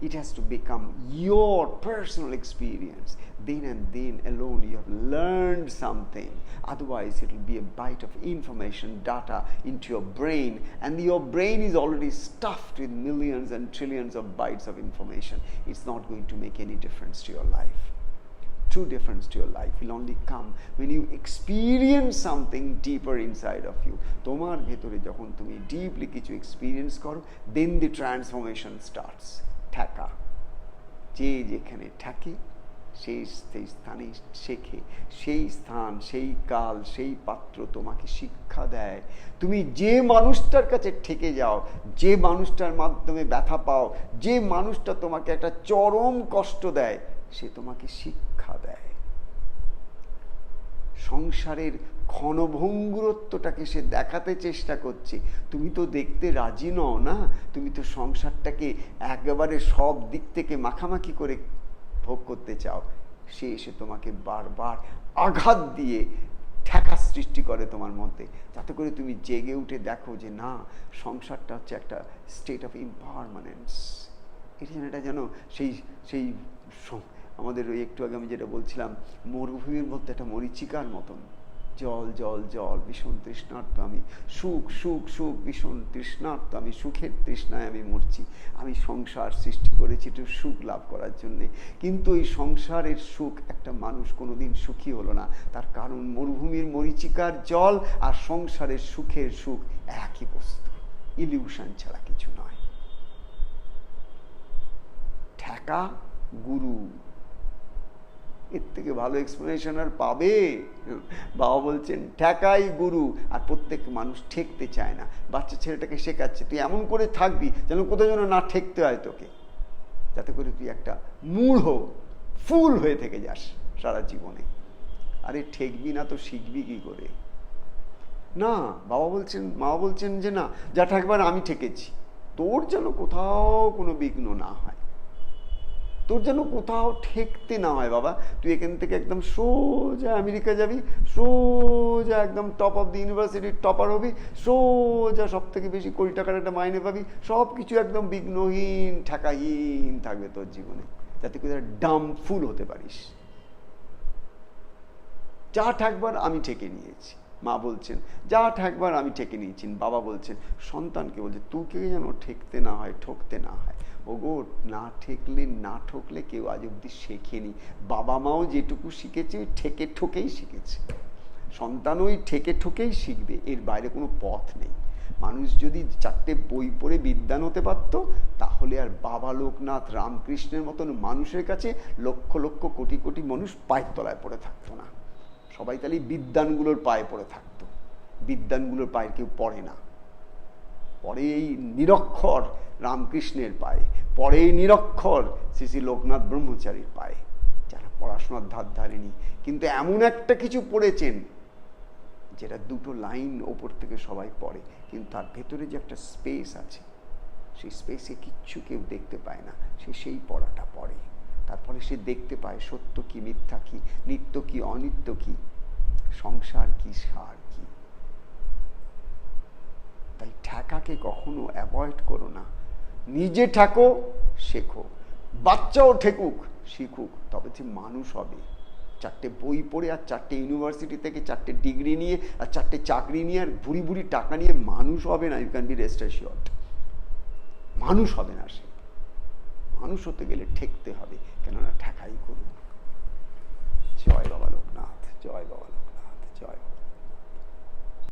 It has to become your personal experience. Then and then alone you have learned something. Otherwise it will be a bite of information, data into your brain, and your brain is already stuffed with millions and trillions of bytes of information. It's not going to make any difference to your life. True difference to your life will only come when you experience something deeper inside of you. তোমার ভেতরে যখন তুমি ডিপলি কিছু এক্সপিরিয়েন্স করো, then the transformation starts. ঠেকা, যে যেখানে ঠেকে সেই স্থানে শেখে। সেই স্থান, সেই কাল, সেই পাত্র তোমাকে শিক্ষা দেয়। তুমি যে মানুষটার কাছে ঠেকে যাও, যে মানুষটার মাধ্যমে ব্যথা পাও, যে মানুষটা তোমাকে একটা চরম কষ্ট দেয়, সে তোমাকে শিক্ষা দেয়। সংসারের ক্ষণভঙ্গুরত্বটাকে সে দেখাতে চেষ্টা করছে। তুমি তো দেখতে রাজি নও না, তুমি তো সংসারটাকে একেবারে সব দিক থেকে মাখামাখি করে ভোগ করতে চাও। সে এসে তোমাকে বারবার আঘাত দিয়ে ঠেকা সৃষ্টি করে তোমার মধ্যে, যাতে করে তুমি জেগে উঠে দেখো যে না, সংসারটা হচ্ছে একটা স্টেট অফ ইমপারমানেন্স। এটা যেন সেই আমাদের ওই একটু আগে আমি যেটা বলছিলাম, মরুভূমির মধ্যে একটা মরীচিকার মতন। জল জল জল, ভীষণ তৃষ্ণার্ত আমি, সুখ সুখ সুখ, ভীষণ তৃষ্ণার্ত আমি, সুখের তৃষ্ণায় আমি মরছি। আমি সংসার সৃষ্টি করেছি একটু সুখ লাভ করার জন্যে, কিন্তু এই সংসারের সুখ একটা মানুষ কোনোদিন সুখী হলো না। তার কারণ মরুভূমির মরীচিকার জল আর সংসারের সুখের সুখ একই বস্তু, ইলিউশন ছাড়া কিছু নয়। ঠেকা গুরু, এর থেকে ভালো এক্সপ্লেনেশন আর পাবে? বাবা বলছেন ঠেকাই গুরু। আর প্রত্যেক মানুষ ঠেকতে চায় না। বাচ্চা ছেলেটাকে শেখাচ্ছে তুই এমন করে থাকবি যেন কোথাও যেন না ঠেকতে হয় তোকে, যাতে করে তুই একটা মূঢ় ফুল হয়ে থেকে যাস সারা জীবনে। আরে ঠেকবি না তো শিখবি কি করে? না, বাবা বলছেন, মা বলছেন যে না, যা ঠেকবার আমি ঠেকেছি, তোর যেন কোথাও কোনো বিঘ্ন না হয়, তোর যেন কোথাও ঠেকতে না হয়। বাবা তুই এখান থেকে একদম সোজা আমেরিকা যাবি, সোজা একদম টপ অফ দি ইউনিভার্সিটির টপার হবি, সোজা সব থেকে বেশি কোটি টাকার একটা মাইনে পাবি, সব কিছু একদম বিঘ্নহীন ঠেকাহীন থাকবে তোর জীবনে, যাতে করে ডাম ফুল হতে পারিস। যা ঠেকবার আমি ঠেকে নিয়েছি। মা বলছেন যা ঠেকবার আমি ঠেকে নিয়েছি। বাবা বলছেন সন্তানকে বলছে তোকে যেন ঠেকতে না হয়, ঠকতে না হয়। ওগো, না ঠকলে কেউ আজ অব্দি শেখেনি। বাবা মাও যেটুকু শিখেছে ওই ঠেকে ঠকেই শিখেছে, সন্তান ওই ঠেকে ঠকেই শিখবে, এর বাইরে কোনো পথ নেই। মানুষ যদি 4টে বই পড়ে বিদ্বান হতে পারতো, তাহলে আর বাবা লোকনাথ, রামকৃষ্ণের মতন মানুষের কাছে লক্ষ লক্ষ কোটি কোটি মানুষ পায়ের তলায় পড়ে থাকতো না। সবাই তাহলে বিদ্বানগুলোর পায়ে পড়ে থাকতো। বিদ্বানগুলোর পায়ে কেউ পড়ে না, পরে এই নিরক্ষর রামকৃষ্ণের পায়ে, পরে এই নিরক্ষর শ্রী শ্রী লোকনাথ ব্রহ্মচারীর পায়ে, যারা পড়াশোনার ধার ধারেনি, কিন্তু এমন একটা কিছু পড়েছেন যেটা 2টো লাইন ওপর থেকে সবাই পড়ে, কিন্তু তার ভেতরে যে একটা স্পেস আছে, সেই স্পেসে কিচ্ছু কেউ দেখতে পায় না। সেই পড়াটা পড়ে, তারপরে সে দেখতে পায় সত্য কি, মিথ্যা কি, নিত্য কি, অনিত্য কি, সংসার কি, সার কি। তাই ঠেকাকে কখনো অ্যাভয়েড করো না। নিজে ঠেকো, শেখো, বাচ্চাও ঠেকুক, শিখুক, তবে যে মানুষ হবে। 4টে বই পড়ে আর 4টে ইউনিভার্সিটি থেকে 4টে ডিগ্রি নিয়ে আর 4টে চাকরি নিয়ে আর ভুড়ি ভুড়ি টাকা নিয়ে মানুষ হবে না। ইউ ক্যান বি রেস্ট অ্যাসিওরড, মানুষ হবে না সে। মানুষ হতে গেলে ঠেকতে হবে, কেননা ঠেকাই করুন। জয় বাবা লোকনাথ, জয় বাবা লোকনাথ, জয় বাবা।